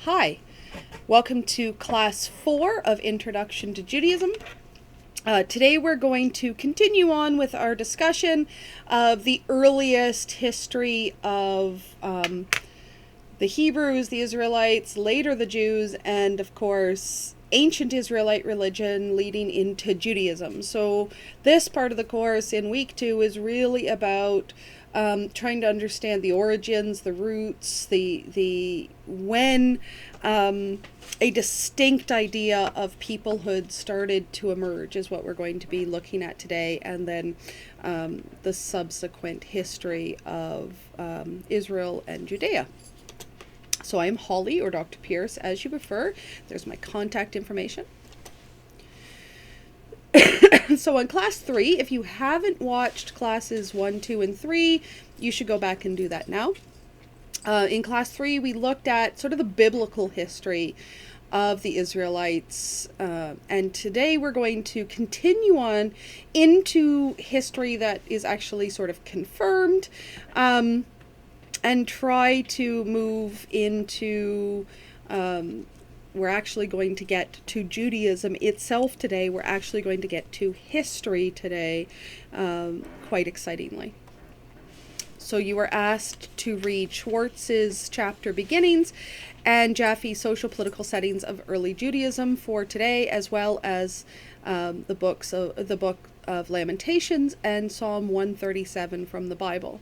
Hi, welcome to Class 4 of Introduction to Judaism. Today we're going to continue on with our discussion of the earliest history of the Hebrews, the Israelites, later the Jews, and of course ancient Israelite religion leading into Judaism. So this part of the course in week 2 is really about trying to understand the origins, the roots, the when a distinct idea of peoplehood started to emerge is what we're going to be looking at today, and then the subsequent history of Israel and Judea. So I'm Holly, or Dr. Pierce, as you prefer. There's my contact information. So in class 3, if you haven't watched classes 1, 2, and 3, you should go back and do that now. In class 3, we looked at sort of the biblical history of the Israelites, and today we're going to continue on into history that is actually sort of confirmed, and try to move into we're actually going to get to Judaism itself today. We're actually going to get to history today, quite excitingly. So you were asked to read Schwartz's chapter Beginnings and Jaffe's Social Political Settings of Early Judaism for today, as well as the book of Lamentations and Psalm 137 from the Bible.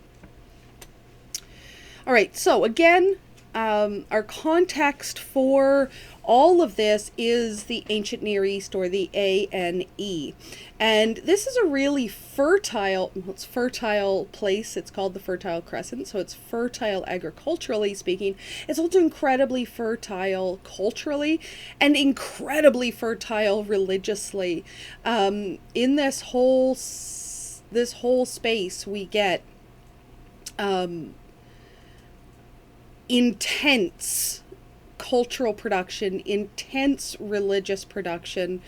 All right, so again, our context for all of this is the ancient Near East, or the ANE. And this is a really fertile place. It's called the Fertile Crescent, so it's fertile agriculturally speaking. It's also incredibly fertile culturally and incredibly fertile religiously. In this whole space, we get intense cultural production, intense religious production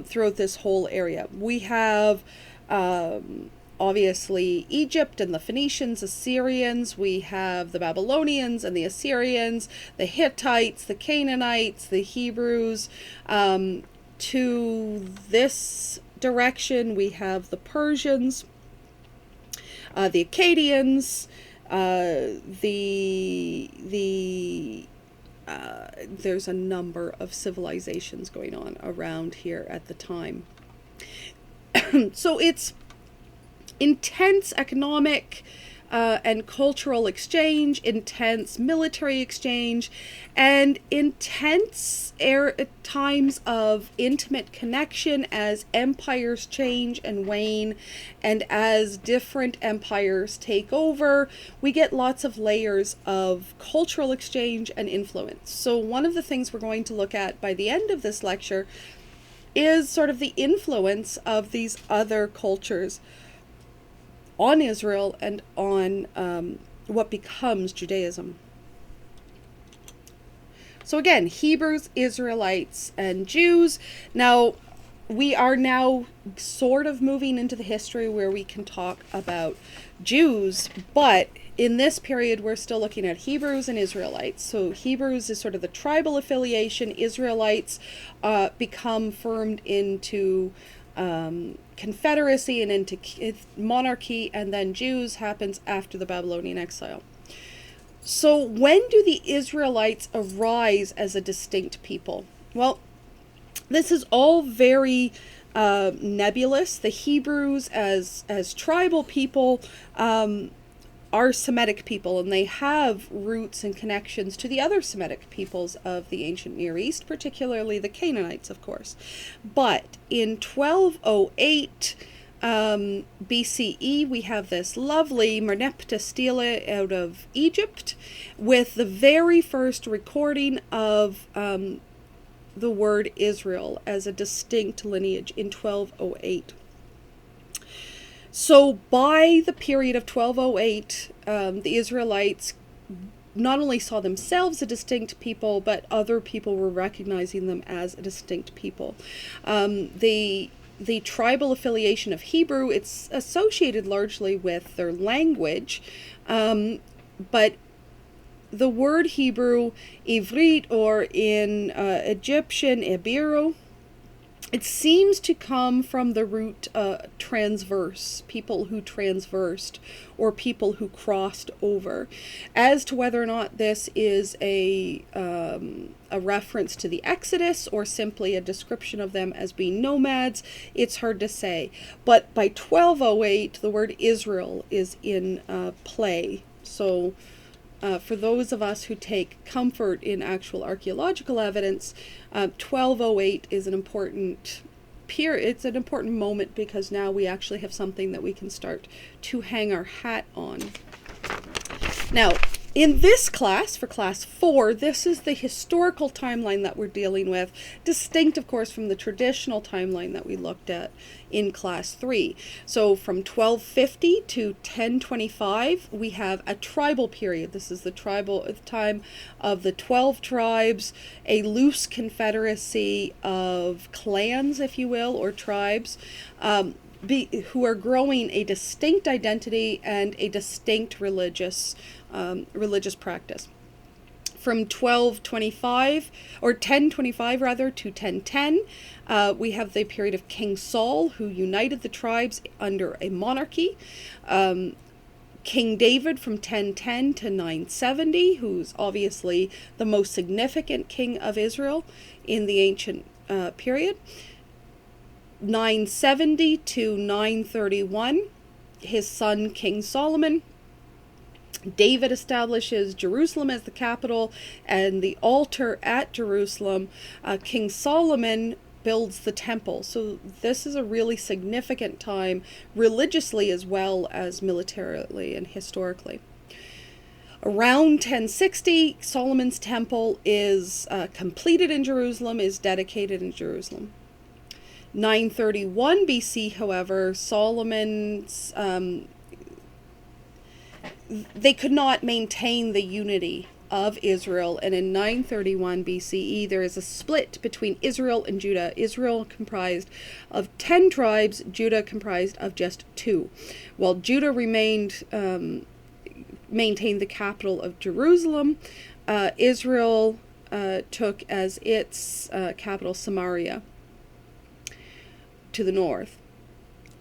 throughout this whole area. We have obviously Egypt and the Phoenicians, Assyrians. We have the Babylonians and the Assyrians, the Hittites, the Canaanites, the Hebrews. To this direction, we have the Persians, the Akkadians, there's a number of civilizations going on around here at the time. So it's intense economic and cultural exchange, intense military exchange, and intense times of intimate connection as empires change and wane, and as different empires take over, we get lots of layers of cultural exchange and influence. So one of the things we're going to look at by the end of this lecture is sort of the influence of these other cultures on Israel and on what becomes Judaism. So again, Hebrews, Israelites, and Jews. Now, we are now sort of moving into the history where we can talk about Jews, but in this period we're still looking at Hebrews and Israelites. So Hebrews is sort of the tribal affiliation. Israelites become firmed into confederacy and into monarchy, and then Jews happens after the Babylonian exile. So when do the Israelites arise as a distinct people? Well, this is all very nebulous. The Hebrews as tribal people are Semitic people, and they have roots and connections to the other Semitic peoples of the ancient Near East, particularly the Canaanites, of course. But in 1208 BCE, we have this lovely Merneptah stele out of Egypt with the very first recording of the word Israel as a distinct lineage in 1208. So by the period of 1208, the Israelites not only saw themselves a distinct people, but other people were recognizing them as a distinct people. The tribal affiliation of Hebrew, it's associated largely with their language, but the word Hebrew, Ivrit, or in Egyptian, Ibiru, it seems to come from the root transverse, people who transversed, or people who crossed over. As to whether or not this is a reference to the Exodus or simply a description of them as being nomads, it's hard to say. But by 1208, the word Israel is in play. So for those of us who take comfort in actual archaeological evidence, 1208 is an important period. It's an important moment because now we actually have something that we can start to hang our hat on. Now, in this class, for class 4, this is the historical timeline that we're dealing with, distinct, of course, from the traditional timeline that we looked at in class 3. So from 1250 to 1025, we have a tribal period. This is the time of the 12 tribes, a loose confederacy of clans, if you will, or tribes, who are growing a distinct identity and a distinct religious practice. From 1225 or 1025 rather to 1010, we have the period of King Saul, who united the tribes under a monarchy. King David from 1010 to 970, who's obviously the most significant king of Israel in the ancient period. 970 to 931, his son King Solomon. David establishes Jerusalem as the capital and the altar at Jerusalem. King Solomon builds the temple. So this is a really significant time, religiously as well as militarily and historically. Around 1060, Solomon's temple is completed in Jerusalem, is dedicated in Jerusalem. 931 BC, however, Solomon's they could not maintain the unity of Israel, and in 931 BCE there is a split between Israel and Judah. Israel comprised of 10 tribes, Judah comprised of just 2. While Judah maintained the capital of Jerusalem, Israel took as its capital Samaria to the north.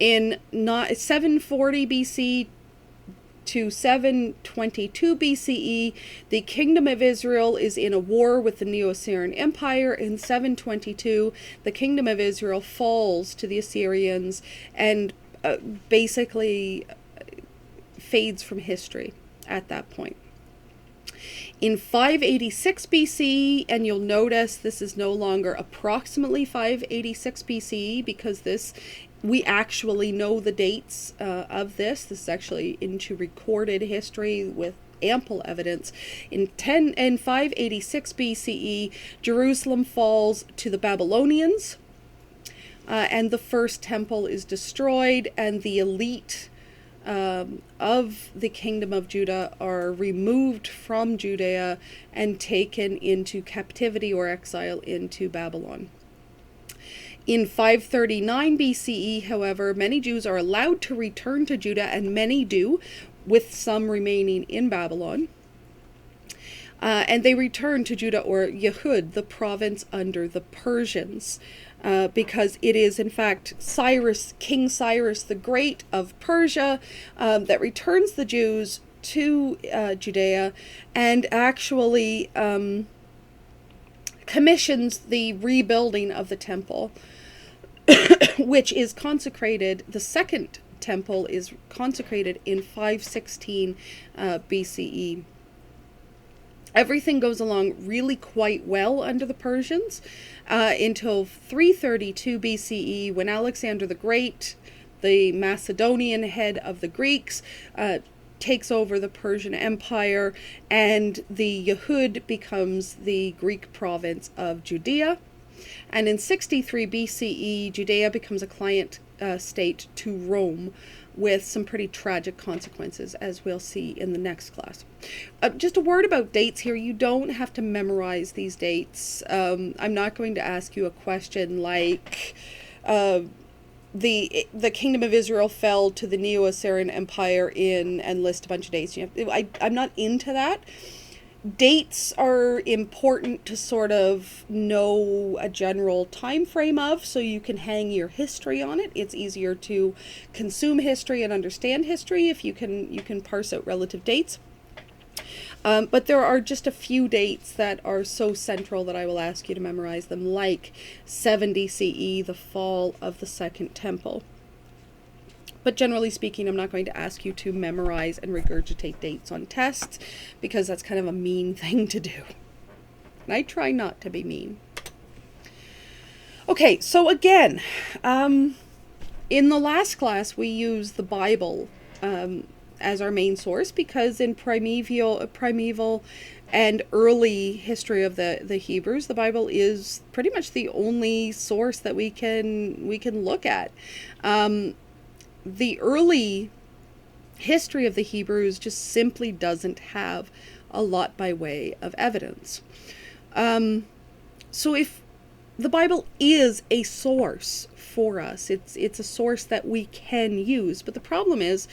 In 740 BC to 722 BCE, the Kingdom of Israel is in a war with the Neo-Assyrian Empire. In 722, the Kingdom of Israel falls to the Assyrians and basically fades from history at that point. In 586 BCE, and you'll notice this is no longer approximately 586 BCE because we actually know the dates of this. This is actually into recorded history with ample evidence. In 586 BCE, Jerusalem falls to the Babylonians, and the first temple is destroyed, and the elite of the kingdom of Judah are removed from Judea and taken into captivity or exile into Babylon. In 539 BCE, however, many Jews are allowed to return to Judah, and many do, with some remaining in Babylon. And they return to Judah, or Yehud, the province under the Persians, because it is, in fact, King Cyrus the Great of Persia, that returns the Jews to Judea and actually commissions the rebuilding of the temple, which is consecrated. The second temple is consecrated in 516 BCE. Everything goes along really quite well under the Persians until 332 BCE, when Alexander the Great, the Macedonian head of the Greeks, takes over the Persian Empire, and the Yehud becomes the Greek province of Judea. And in 63 BCE, Judea becomes a client state to Rome, with some pretty tragic consequences, as we'll see in the next class. Just a word about dates here. You don't have to memorize these dates. I'm not going to ask you a question like the Kingdom of Israel fell to the Neo-Assyrian Empire and list a bunch of dates. I'm not into that. Dates are important to sort of know a general time frame of, so you can hang your history on it. It's easier to consume history and understand history if you can parse out relative dates. But there are just a few dates that are so central that I will ask you to memorize them, like 70 CE, the fall of the Second Temple. But generally speaking, I'm not going to ask you to memorize and regurgitate dates on tests, because that's kind of a mean thing to do. And I try not to be mean. Okay, so again, in the last class, we used the Bible as our main source, because in primeval and early history of the Hebrews, the Bible is pretty much the only source that we can look at. The early history of the Hebrews just simply doesn't have a lot by way of evidence. So if the Bible is a source for us, it's a source that we can use, but the problem is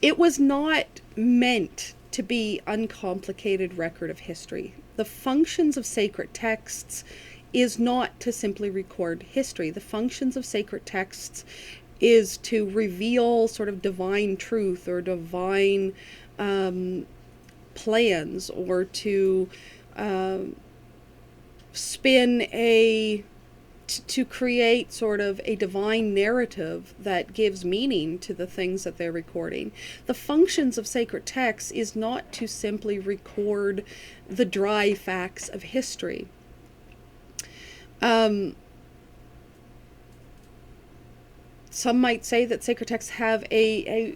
it was not meant to be uncomplicated record of history. The functions of sacred texts is not to simply record history. The functions of sacred texts is to reveal sort of divine truth or divine plans, or to to create sort of a divine narrative that gives meaning to the things that they're recording. The functions of sacred texts is not to simply record the dry facts of history. Some might say that sacred texts have a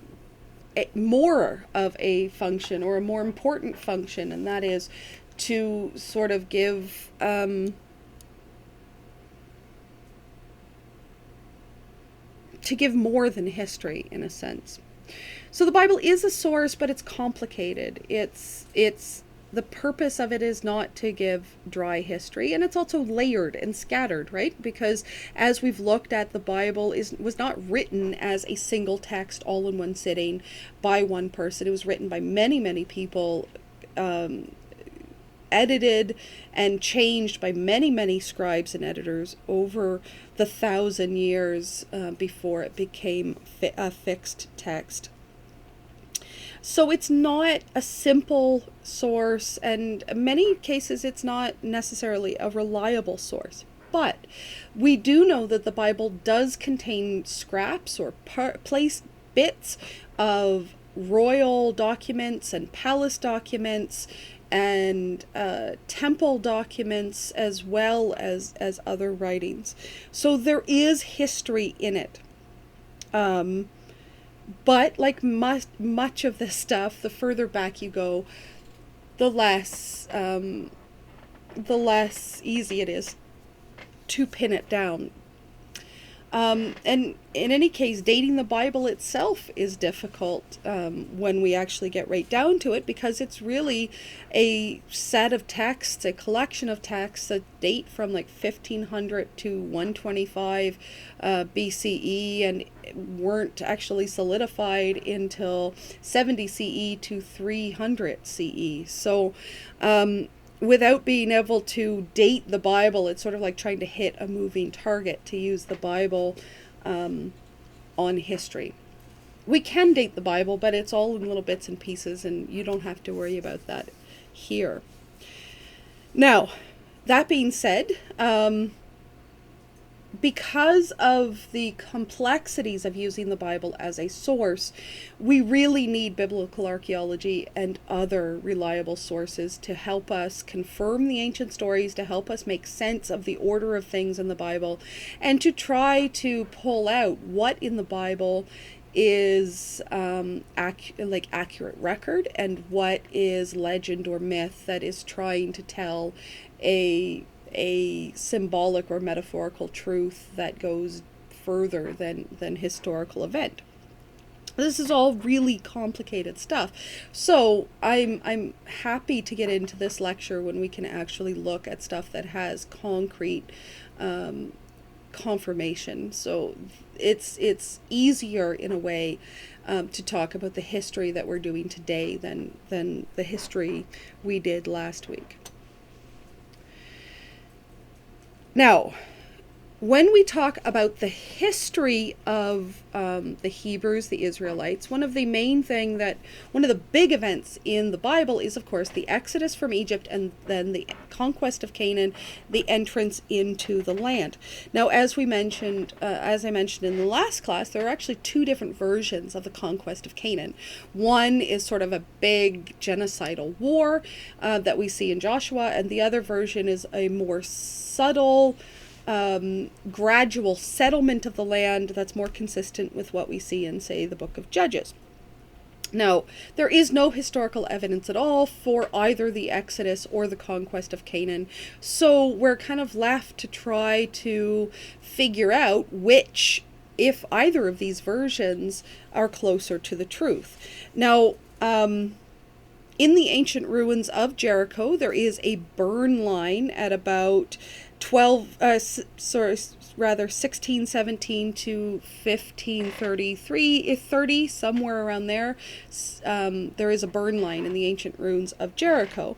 more of a function, or a more important function, and that is to sort of give more than history, in a sense. So the Bible is a source, but it's complicated. It's the purpose of it is not to give dry history, and it's also layered and scattered, right? Because as we've looked at, the Bible was not written as a single text all in one sitting by one person. It was written by many, many people, edited and changed by many, many scribes and editors over the 1,000 years before it became a fixed text. So it's not a simple source, and in many cases it's not necessarily a reliable source. But we do know that the Bible does contain scraps or place bits of royal documents and palace documents and temple documents, as well as other writings. So there is history in it. But like much of this stuff, the further back you go, the less easy it is to pin it down. And in any case, dating the Bible itself is difficult when we actually get right down to it, because it's really a set of texts, a collection of texts that date from like 1500 to 125 BCE, and weren't actually solidified until 70 CE to 300 CE. So without being able to date the Bible, it's sort of like trying to hit a moving target to use the Bible on history. We can date the Bible, but it's all in little bits and pieces, and you don't have to worry about that here. Now, that being said, because of the complexities of using the Bible as a source, we really need biblical archaeology and other reliable sources to help us confirm the ancient stories, to help us make sense of the order of things in the Bible, and to try to pull out what in the Bible is accurate record, and what is legend or myth that is trying to tell a symbolic or metaphorical truth that goes further than historical event. This is all really complicated stuff. So I'm happy to get into this lecture when we can actually look at stuff that has concrete confirmation. So it's easier in a way to talk about the history that we're doing today than the history we did last week. Now, when we talk about the history of the Hebrews, the Israelites, one of the big events in the Bible is, of course, the Exodus from Egypt and then the conquest of Canaan, the entrance into the land. Now, as I mentioned in the last class, there are actually two different versions of the conquest of Canaan. One is sort of a big genocidal war that we see in Joshua, and the other version is a more subtle, gradual settlement of the land that's more consistent with what we see in, say, the book of Judges. Now, there is no historical evidence at all for either the Exodus or the conquest of Canaan, so we're kind of left to try to figure out which, if either of these versions, are closer to the truth. Now, in the ancient ruins of Jericho, there is a burn line at about 1617 to 1530, somewhere around there. There is a burn line in the ancient ruins of Jericho,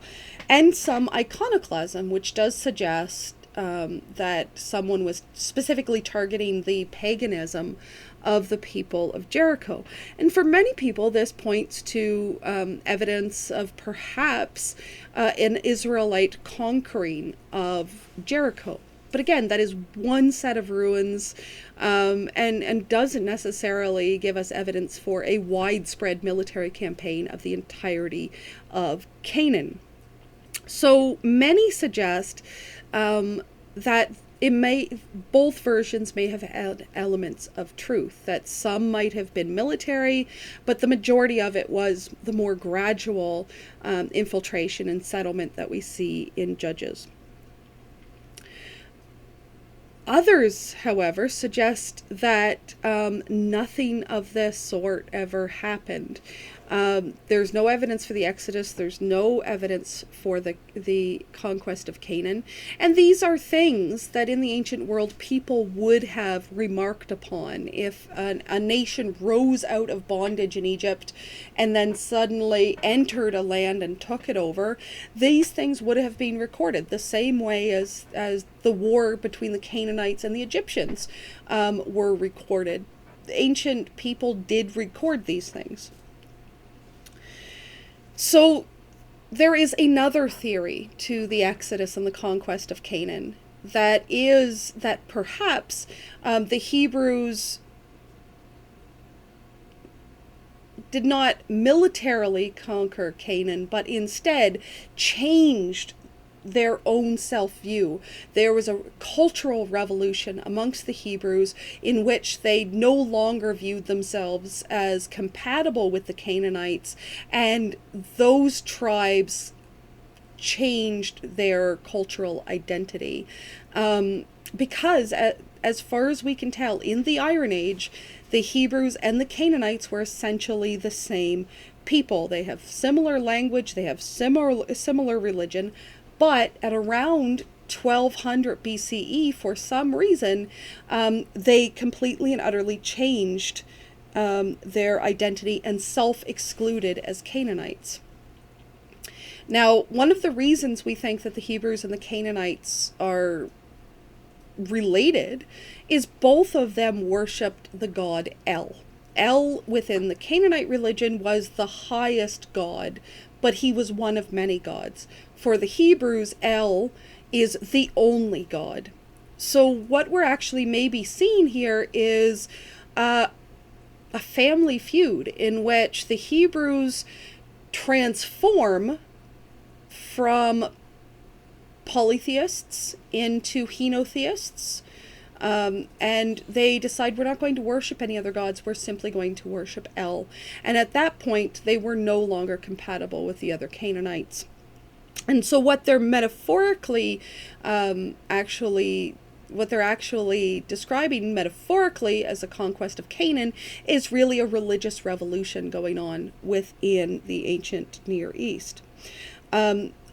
and some iconoclasm, which does suggest that someone was specifically targeting the paganism of the people of Jericho. And for many people, this points to evidence of perhaps an Israelite conquering of Jericho. But again, that is one set of ruins, and doesn't necessarily give us evidence for a widespread military campaign of the entirety of Canaan. So many suggest that both versions may have had elements of truth, that some might have been military, but the majority of it was the more gradual infiltration and settlement that we see in Judges. Others, however, suggest that nothing of this sort ever happened. There's no evidence for the Exodus. There's no evidence for the conquest of Canaan. And these are things that in the ancient world people would have remarked upon. If a nation rose out of bondage in Egypt and then suddenly entered a land and took it over, these things would have been recorded the same way as the war between the Canaanites and the Egyptians were recorded. Ancient people did record these things. So there is another theory to the Exodus and the conquest of Canaan, that is that perhaps the Hebrews did not militarily conquer Canaan, but instead changed their own self-view. There was a cultural revolution amongst the Hebrews in which they no longer viewed themselves as compatible with the Canaanites, and those tribes changed their cultural identity. Because as far as we can tell, in the Iron Age, the Hebrews and the Canaanites were essentially the same people. They have similar language, they have similar religion, but at around 1200 BCE, for some reason, they completely and utterly changed their identity and self-excluded as Canaanites. Now, one of the reasons we think that the Hebrews and the Canaanites are related is both of them worshipped the god El. El, within the Canaanite religion, was the highest god, but he was one of many gods. For the Hebrews, El is the only god. So what we're actually maybe seeing here is a family feud in which the Hebrews transform from polytheists into henotheists, and they decide, we're not going to worship any other gods, we're simply going to worship El. And at that point, they were no longer compatible with the other Canaanites. And so what they're actually describing metaphorically as a conquest of Canaan is really a religious revolution going on within the ancient Near East.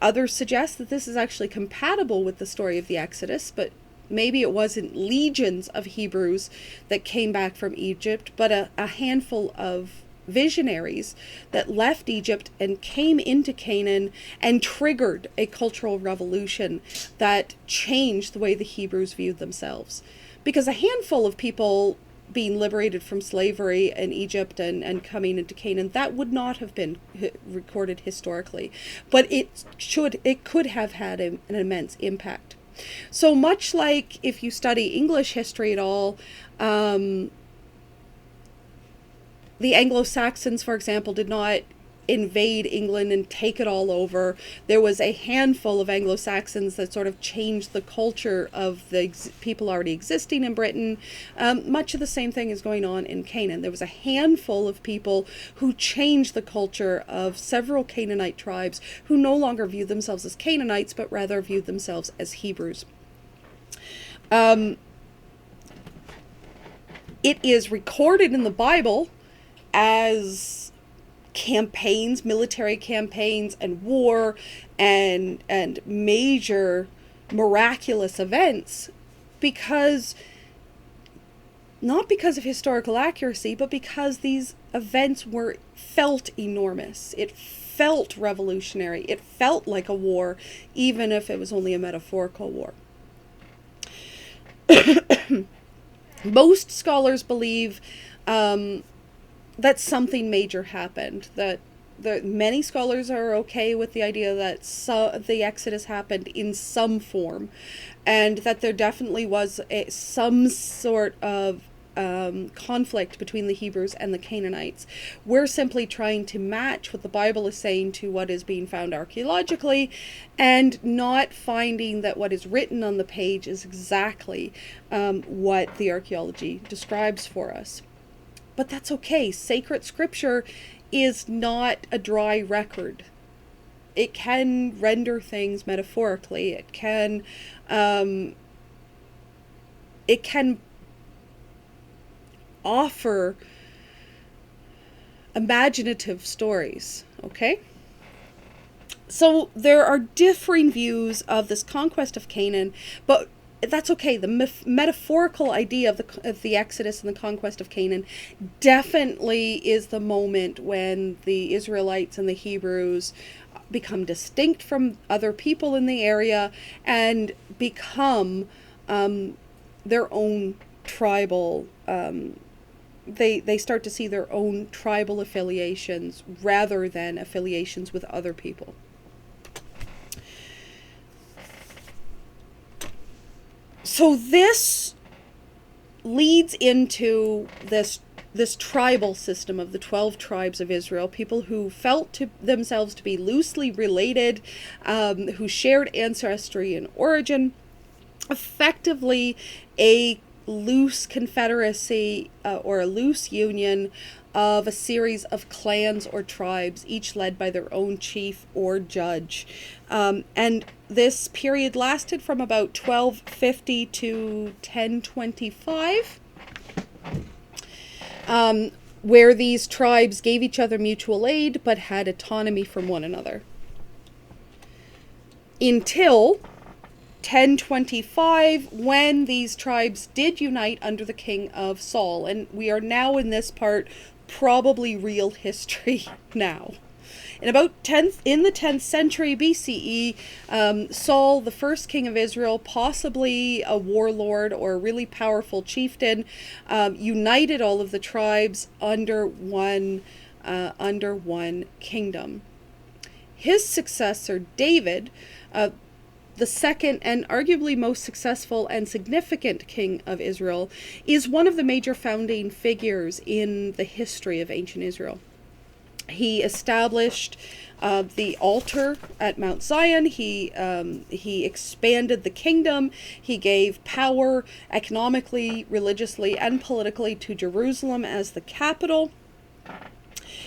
Others suggest that this is actually compatible with the story of the Exodus, but maybe it wasn't legions of Hebrews that came back from Egypt, but a handful of visionaries that left Egypt and came into Canaan and triggered a cultural revolution that changed the way the Hebrews viewed themselves. Because a handful of people being liberated from slavery in Egypt and coming into Canaan, that would not have been recorded historically, but it could have had an immense impact. So much like if you study English history at all, the Anglo-Saxons, for example, did not invade England and take it all over. There was a handful of Anglo-Saxons that sort of changed the culture of the people already existing in Britain. Much of the same thing is going on in Canaan. There was a handful of people who changed the culture of several Canaanite tribes who no longer viewed themselves as Canaanites, but rather viewed themselves as Hebrews. It is recorded in the Bible as campaigns, military campaigns, and war, and major miraculous events, because not because of historical accuracy, but because these events felt enormous. It felt revolutionary. It felt like a war, even if it was only a metaphorical war. Most scholars believe that something major happened. That many scholars are okay with the idea that the Exodus happened in some form, and that there definitely was some sort of conflict between the Hebrews and the Canaanites. We're simply trying to match what the Bible is saying to what is being found archaeologically, and not finding that what is written on the page is exactly what the archaeology describes for us. But that's okay. Sacred scripture is not a dry record. It can render things metaphorically. It can offer imaginative stories, okay? So there are differing views of this conquest of Canaan, but that's okay. The metaphorical idea of the Exodus and the conquest of Canaan definitely is the moment when the Israelites and the Hebrews become distinct from other people in the area and become their own tribal. They start to see their own tribal affiliations rather than affiliations with other people. So this leads into this tribal system of the 12 tribes of Israel, people who felt themselves to be loosely related, who shared ancestry and origin, effectively a loose confederacy or a loose union of a series of clans or tribes, each led by their own chief or judge. And this period lasted from about 1250 to 1025, where these tribes gave each other mutual aid but had autonomy from one another. Until 1025, when these tribes did unite under the king of Saul. And we are now in this part probably real history now. In the 10th century BCE, Saul, the first king of Israel, possibly a warlord or a really powerful chieftain, united all of the tribes under one kingdom. His successor, David, the second and arguably most successful and significant king of Israel, is one of the major founding figures in the history of ancient Israel. He established the altar at Mount Zion. He expanded the kingdom. He gave power economically, religiously, and politically to Jerusalem as the capital.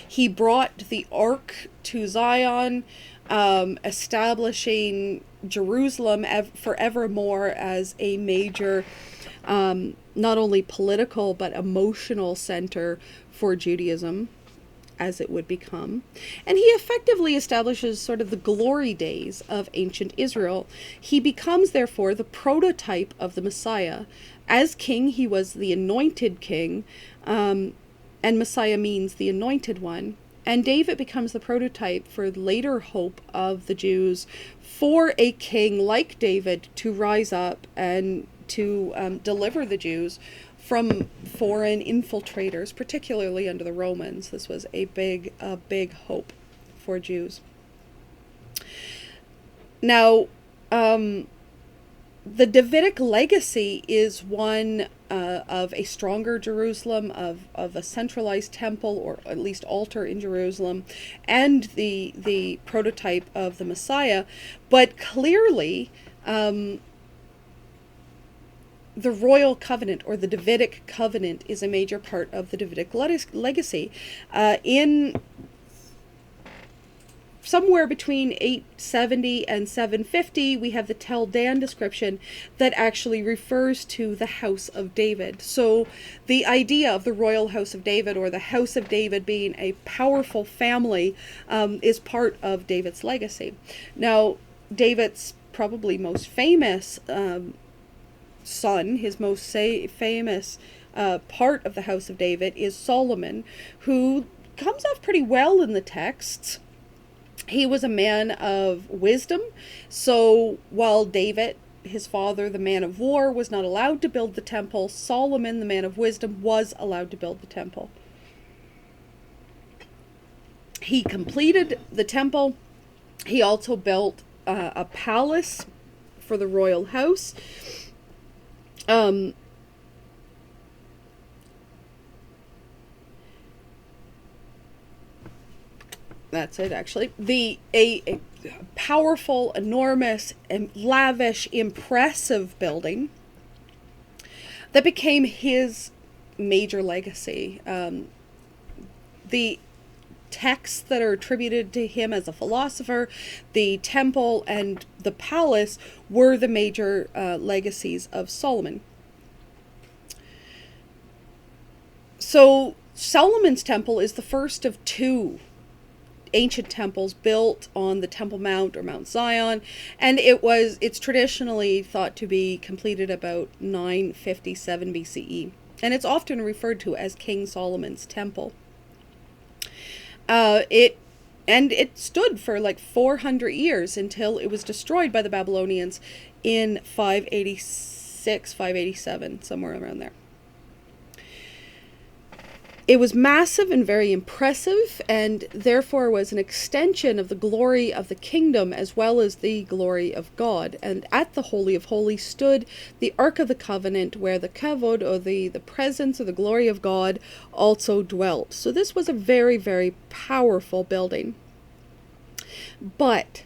He brought the Ark to Zion, establishing Jerusalem forevermore as a major, not only political but emotional center for Judaism. as it would become. And he effectively establishes sort of the glory days of ancient Israel. He becomes, therefore, the prototype of the Messiah. As king, he was the anointed king, and Messiah means the anointed one. And David becomes the prototype for the later hope of the Jews for a king like David to rise up and to deliver the Jews from foreign infiltrators, particularly under the Romans. This was a big hope for Jews. Now, the Davidic legacy is one of a stronger Jerusalem, of a centralized temple, or at least altar in Jerusalem, and the prototype of the Messiah. But clearly, the royal covenant, or the Davidic covenant, is a major part of the Davidic legacy. In somewhere between 870 and 750, we have the Tel Dan description that actually refers to the house of David. So the idea of the royal house of David, or the house of David being a powerful family, is part of David's legacy. Now, David's probably most famous son, his most famous part of the house of David, is Solomon, who comes off pretty well in the texts. He was a man of wisdom. So while David, his father, the man of war, was not allowed to build the temple, Solomon, the man of wisdom, was allowed to build the temple. He completed the temple. He also built a palace for the royal house. That's it, actually. A powerful, enormous, and lavish, impressive building that became his major legacy. The texts that are attributed to him as a philosopher, the temple and the palace, were the major legacies of Solomon. So Solomon's temple is the first of two ancient temples built on the Temple Mount, or Mount Zion, and it's traditionally thought to be completed about 957 BCE, and it's often referred to as King Solomon's temple. It stood for like 400 years until it was destroyed by the Babylonians in 586, 587, somewhere around there. It was massive and very impressive, and therefore was an extension of the glory of the kingdom as well as the glory of God. And at the Holy of Holies stood the Ark of the Covenant, where the kavod, or the presence or the glory of God, also dwelt. So this was a very, very powerful building. But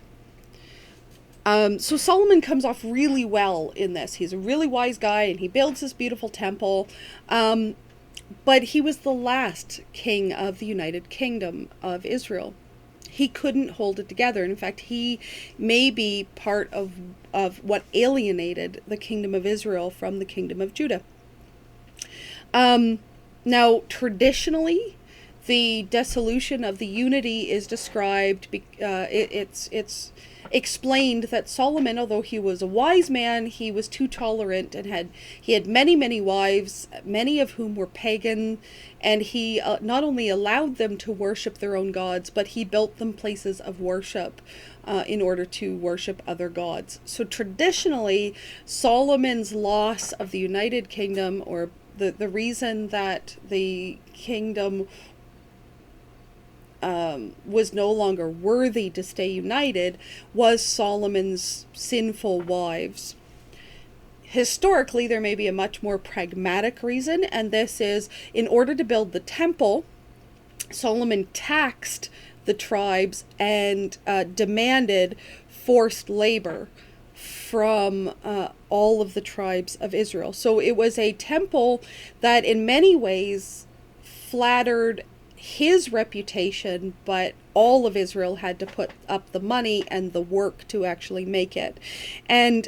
so Solomon comes off really well in this. He's a really wise guy, and he builds this beautiful temple. But he was the last king of the United Kingdom of Israel. He couldn't hold it together. In fact, he may be part of what alienated the kingdom of Israel from the kingdom of Judah. Now, traditionally, the dissolution of the unity is described, it's explained that Solomon, although he was a wise man, he was too tolerant, and he had many, many wives, many of whom were pagan, and he not only allowed them to worship their own gods, but he built them places of worship in order to worship other gods. So traditionally, Solomon's loss of the United Kingdom, or the reason that the kingdom was no longer worthy to stay united, was Solomon's sinful wives. Historically, there may be a much more pragmatic reason, and this is, in order to build the temple, Solomon taxed the tribes and demanded forced labor from all of the tribes of Israel. So it was a temple that in many ways flattered his reputation, but all of Israel had to put up the money and the work to actually make it. And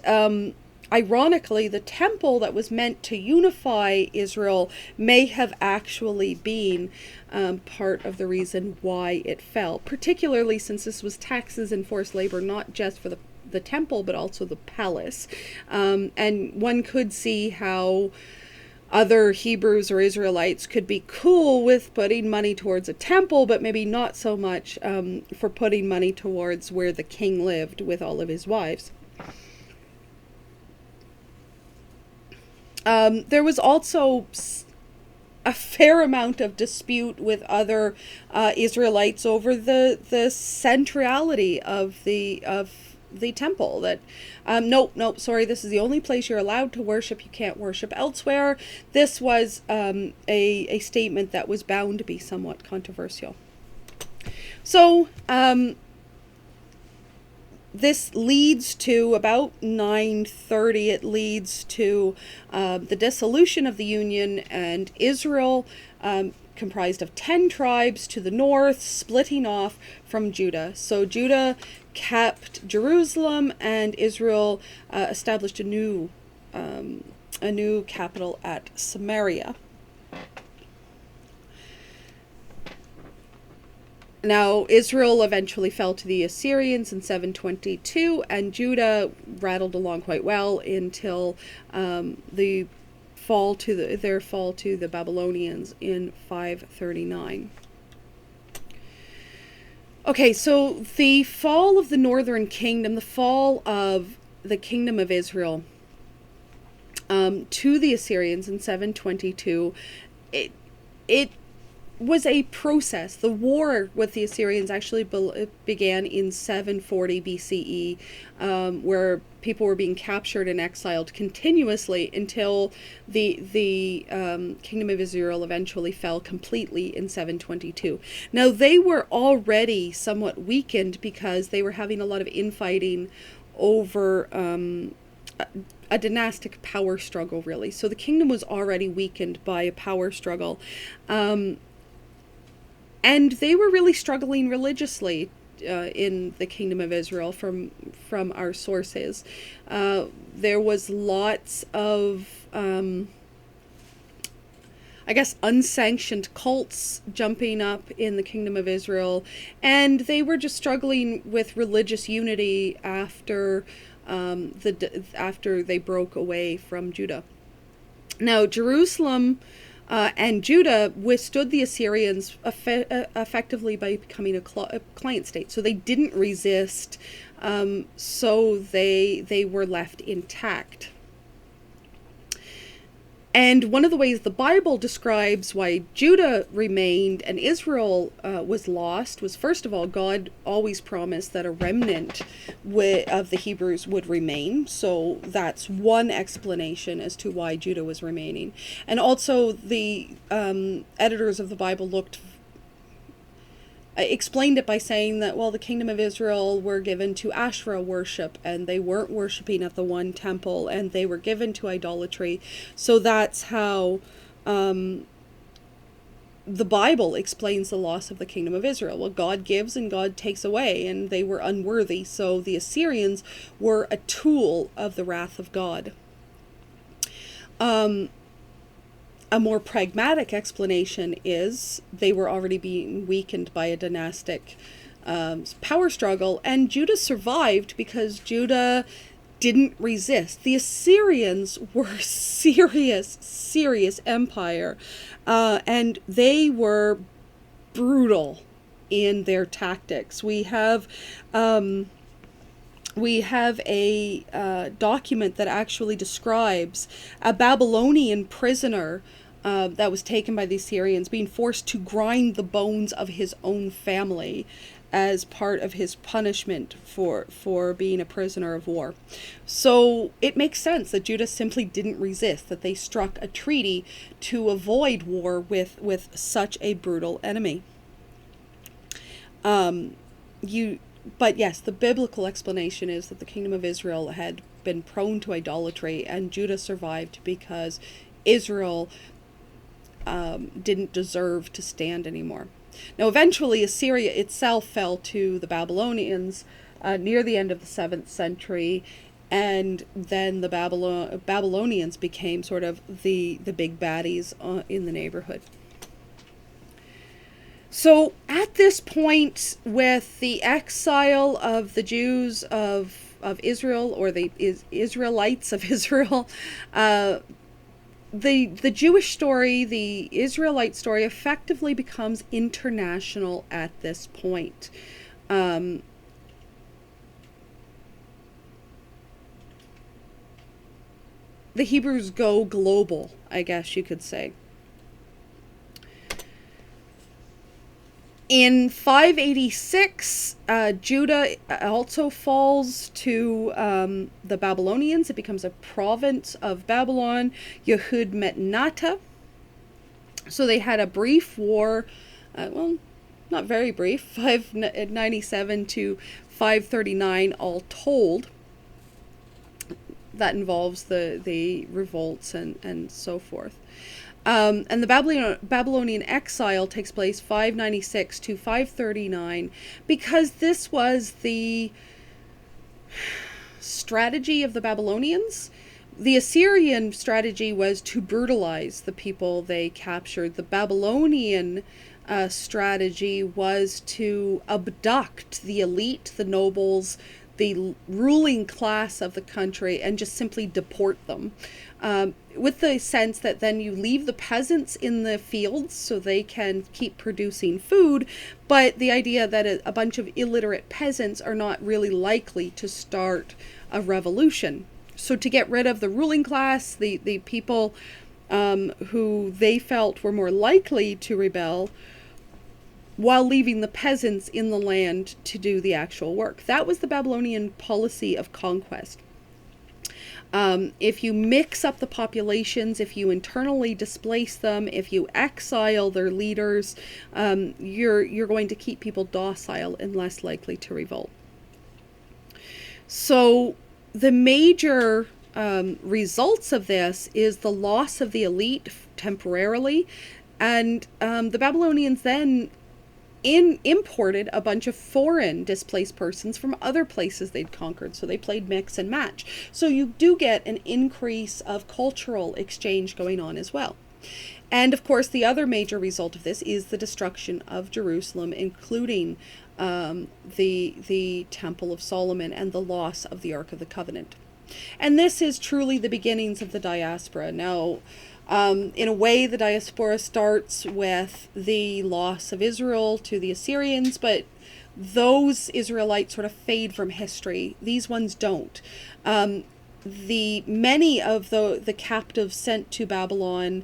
Ironically, the temple that was meant to unify Israel may have actually been part of the reason why it fell, particularly since this was taxes and forced labor, not just for the temple, but also the palace. And one could see how other Hebrews or Israelites could be cool with putting money towards a temple, but maybe not so much for putting money towards where the king lived with all of his wives. There was also a fair amount of dispute with other Israelites over the centrality of the temple. That nope, sorry, this is the only place you're allowed to worship. You can't worship elsewhere. This was a statement that was bound to be somewhat controversial. So this leads to about 930. It leads to the dissolution of the Union, and Israel, comprised of 10 tribes to the north, splitting off from Judah. So Judah kept Jerusalem, and Israel established a new capital at Samaria. Now, Israel eventually fell to the Assyrians in 722, and Judah rattled along quite well until their fall to the Babylonians in 539. Okay, so the fall of the northern kingdom, the fall of the kingdom of Israel to the Assyrians in 722, it was a process. The war with the Assyrians actually began in 740 BCE, where people were being captured and exiled continuously until the kingdom of Israel eventually fell completely in 722. Now, they were already somewhat weakened because they were having a lot of infighting over a dynastic power struggle, really. So the kingdom was already weakened by a power struggle. And they were really struggling religiously in the kingdom of Israel from our sources. There was lots of, unsanctioned cults jumping up in the kingdom of Israel, and they were just struggling with religious unity after they broke away from Judah. Now, Jerusalem and Judah withstood the Assyrians effectively by becoming a client state. So they didn't resist, so they were left intact. And one of the ways the Bible describes why Judah remained and Israel was lost was, first of all, God always promised that a remnant of the Hebrews would remain. So that's one explanation as to why Judah was remaining. And also the editors of the Bible explained it by saying that, well, the kingdom of Israel were given to Asherah worship, and they weren't worshiping at the one temple, and they were given to idolatry. So that's how the Bible explains the loss of the kingdom of Israel. Well, God gives and God takes away, and they were unworthy. So the Assyrians were a tool of the wrath of God. A more pragmatic explanation is they were already being weakened by a dynastic power struggle, and Judah survived because Judah didn't resist. The Assyrians were a serious empire, and they were brutal in their tactics. We have a document that actually describes a Babylonian prisoner that was taken by the Assyrians being forced to grind the bones of his own family as part of his punishment for being a prisoner of war. So it makes sense that Judah simply didn't resist, that they struck a treaty to avoid war with such a brutal enemy. But yes, the biblical explanation is that the kingdom of Israel had been prone to idolatry, and Judah survived because Israel didn't deserve to stand anymore. Now, eventually, Assyria itself fell to the Babylonians near the end of the 7th century, And then the Babylonians became sort of the big baddies in the neighborhood. So at this point, with the exile of the Jews of Israel, or the Israelites of Israel, the Jewish story, the Israelite story, effectively becomes international at this point. The Hebrews go global, I guess you could say. In 586, Judah also falls to the Babylonians. It becomes a province of Babylon. Yehud met Nata. So they had a brief war, well, not very brief, 597 to 539 all told. That involves the revolts and so forth. And the Babylonian exile takes place 596 to 539 because this was the strategy of the Babylonians. The Assyrian strategy was to brutalize the people they captured. The Babylonian strategy was to abduct the elite, the nobles, the ruling class of the country, and just simply deport them. With the sense that then you leave the peasants in the fields so they can keep producing food, but the idea that a bunch of illiterate peasants are not really likely to start a revolution. So to get rid of the ruling class, the people who they felt were more likely to rebel, while leaving the peasants in the land to do the actual work. That was the Babylonian policy of conquest. If you mix up the populations, if you internally displace them, if you exile their leaders, you're going to keep people docile and less likely to revolt. So the major results of this is the loss of the elite temporarily, and the Babylonians then imported a bunch of foreign displaced persons from other places they'd conquered. So they played mix and match. So you do get an increase of cultural exchange going on as well. And of course, the other major result of this is the destruction of Jerusalem, including the Temple of Solomon and the loss of the Ark of the Covenant. And this is truly the beginnings of the diaspora. Now, in a way, the diaspora starts with the loss of Israel to the Assyrians, but those Israelites sort of fade from history. These ones don't. Many of the captives sent to Babylon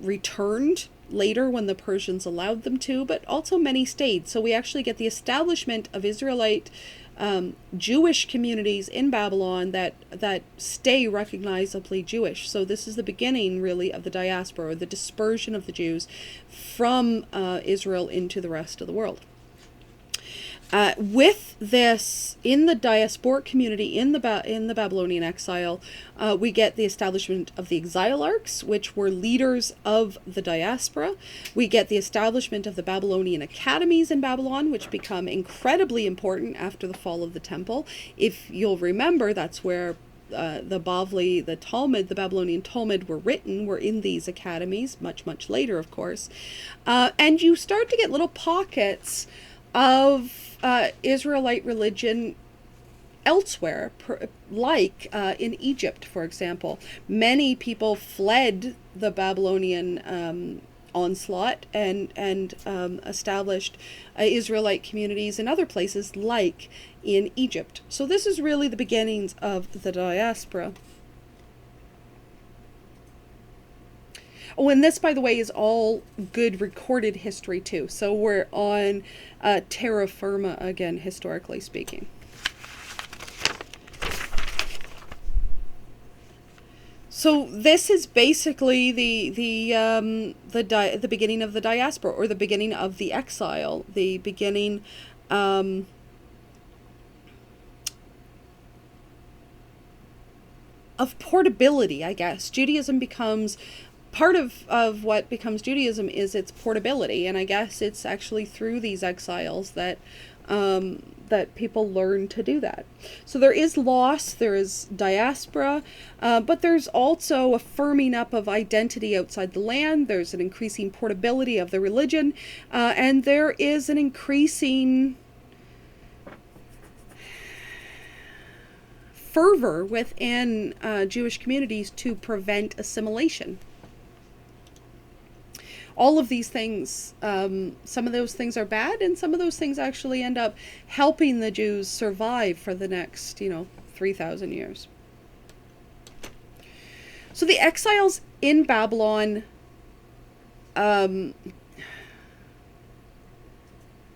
returned later when the Persians allowed them to, but also many stayed. So we actually get the establishment of Israelite Jewish communities in Babylon that stay recognizably Jewish. So this is the beginning, really, of the diaspora, or the dispersion of the Jews from Israel into the rest of the world. With this, in the diasporic community, in the Babylonian exile, we get the establishment of the exilarchs, which were leaders of the diaspora. We get the establishment of the Babylonian academies in Babylon, which become incredibly important after the fall of the temple. If you'll remember, that's where the Bavli, the Talmud, the Babylonian Talmud were in these academies, much, much later, of course. And you start to get little pockets of Israelite religion elsewhere, like in Egypt, for example. Many people fled the Babylonian onslaught and established Israelite communities in other places, like in Egypt. So this is really the beginnings of the diaspora. Oh, and this, by the way, is all good recorded history, too. So we're on terra firma again, historically speaking. So this is basically the beginning of the diaspora, or the beginning of the exile, the beginning of portability, I guess. Judaism becomes... Part of what becomes Judaism is its portability, and I guess it's actually through these exiles that that people learn to do that. So there is loss, there is diaspora, but there's also a firming up of identity outside the land. There's an increasing portability of the religion, and there is an increasing fervor within Jewish communities to prevent assimilation. All of these things, some of those things are bad, and some of those things actually end up helping the Jews survive for the next, 3,000 years. So the exiles in Babylon, in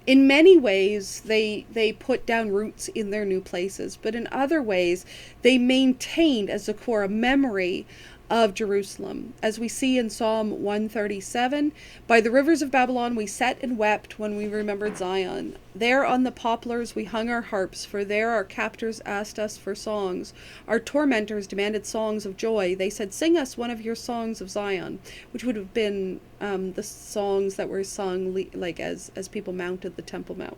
many ways, they put down roots in their new places, but in other ways, they maintained as a core a memory of Jerusalem. As we see in Psalm 137, by the rivers of Babylon we sat and wept when we remembered Zion. There on the poplars we hung our harps, for there our captors asked us for songs. Our tormentors demanded songs of joy. They said, "Sing us one of your songs of Zion," which would have been the songs that were sung as people mounted the Temple Mount.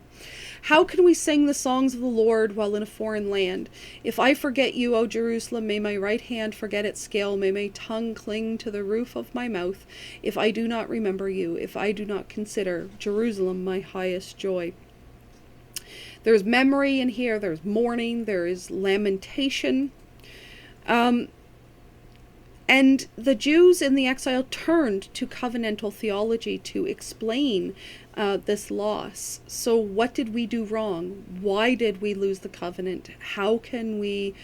"How can we sing the songs of the Lord while in a foreign land? If I forget you, O Jerusalem, may my right hand forget its scale, may my tongue cling to the roof of my mouth, if I do not remember you, if I do not consider Jerusalem my highest joy." There's memory in here, there's mourning, there is lamentation. And the Jews in the exile turned to covenantal theology to explain this loss. So what did we do wrong? Why did we lose the covenant? How can we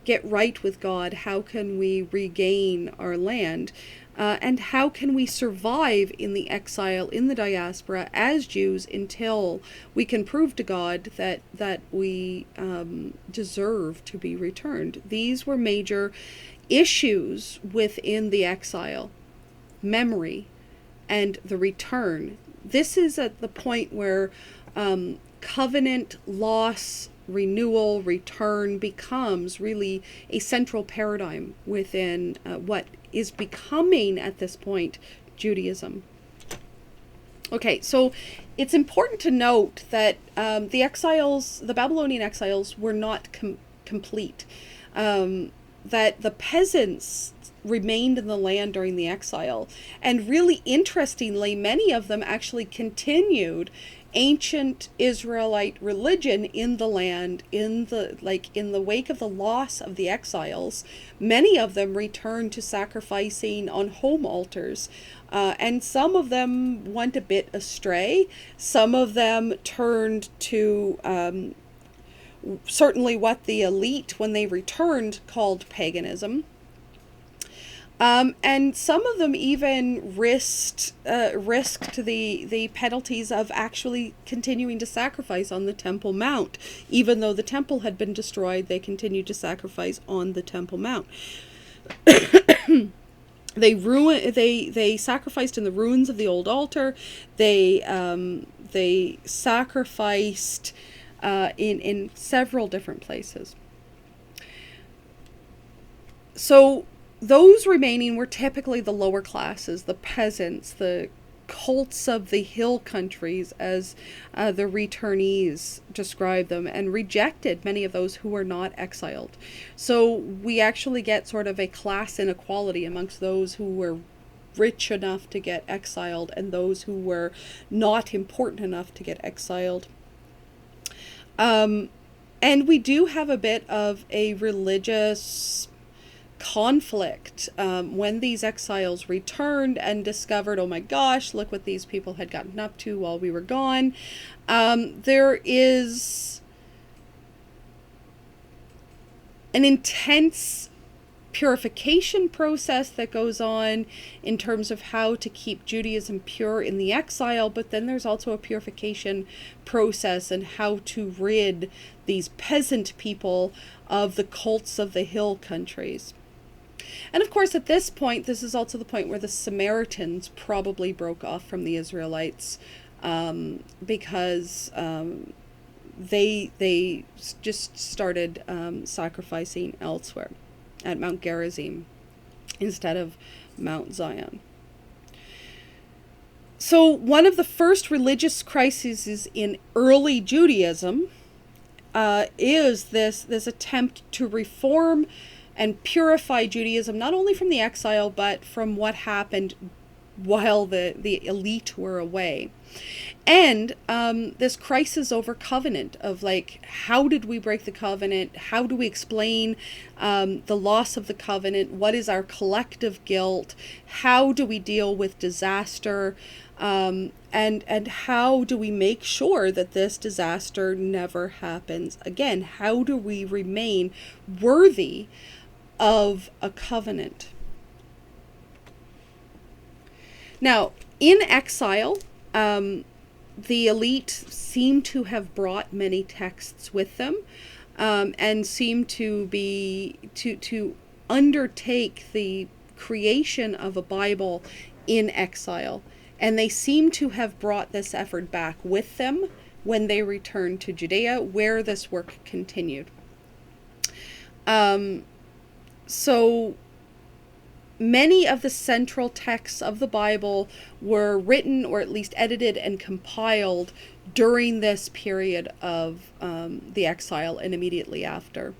get right with God? How can we regain our land? And how can we survive in the exile, in the diaspora, as Jews, until we can prove to God that we deserve to be returned? These were major issues within the exile: memory and the return. This is at the point where covenant, loss, renewal, return becomes really a central paradigm within what is becoming at this point Judaism. Okay, so it's important to note that the Babylonian exiles were not complete. That the peasants remained in the land during the exile, and really interestingly, many of them actually continued ancient Israelite religion in the land in the wake of the loss of the exiles. Many of them returned to sacrificing on home altars, and some of them went a bit astray. Some of them turned to certainly what the elite, when they returned, called paganism. And some of them even risked the penalties of actually continuing to sacrifice on the Temple Mount. Even though the temple had been destroyed, they continued to sacrifice on the Temple Mount. They sacrificed in the ruins of the old altar. They sacrificed in several different places. So those remaining were typically the lower classes, the peasants, the cults of the hill countries, as the returnees describe them, and rejected many of those who were not exiled. So we actually get sort of a class inequality amongst those who were rich enough to get exiled and those who were not important enough to get exiled. And we do have a bit of a religious conflict when these exiles returned and discovered, oh my gosh, look what these people had gotten up to while we were gone. There is an intense purification process that goes on in terms of how to keep Judaism pure in the exile, but then there's also a purification process and how to rid these peasant people of the cults of the hill countries. And of course, at this point, this is also the point where the Samaritans probably broke off from the Israelites, because they just started sacrificing elsewhere at Mount Gerizim instead of Mount Zion. So one of the first religious crises in early Judaism is this attempt to reform and purify Judaism, not only from the exile, but from what happened while the elite were away. And this crisis over covenant of like, how did we break the covenant? How do we explain the loss of the covenant? What is our collective guilt? How do we deal with disaster? And how do we make sure that this disaster never happens again? How do we remain worthy of a covenant? Now, in exile, the elite seem to have brought many texts with them, and seem to be to undertake the creation of a Bible in exile. And they seem to have brought this effort back with them when they returned to Judea, where this work continued. So many of the central texts of the Bible were written, or at least edited and compiled, during this period of the exile and immediately after.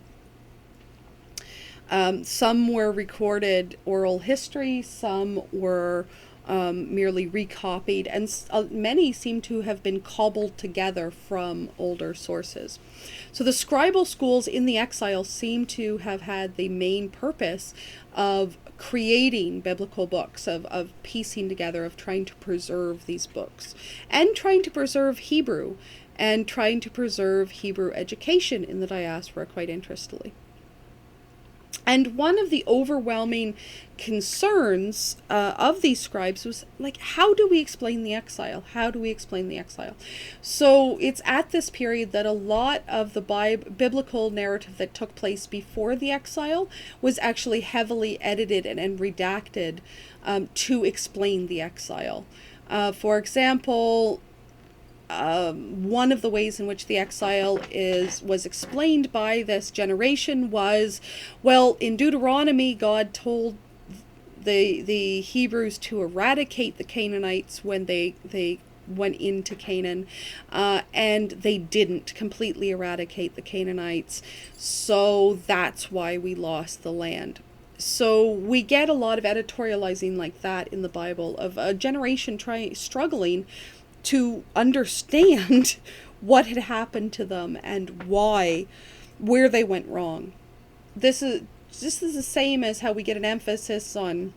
Some were recorded oral history, some were merely recopied, and many seem to have been cobbled together from older sources. So the scribal schools in the exile seem to have had the main purpose of creating biblical books, of piecing together, of trying to preserve these books, and trying to preserve Hebrew, and trying to preserve Hebrew education in the diaspora, quite interestedly. And one of the overwhelming concerns of these scribes was, like, how do we explain the exile? How do we explain the exile? So it's at this period that a lot of the biblical narrative that took place before the exile was actually heavily edited and redacted to explain the exile. For example, one of the ways in which the exile was explained by this generation was, well, in Deuteronomy, God told the Hebrews to eradicate the Canaanites when they went into Canaan, and they didn't completely eradicate the Canaanites, so that's why we lost the land. So we get a lot of editorializing like that in the Bible, of a generation struggling to understand what had happened to them and where they went wrong. This is the same as how we get an emphasis on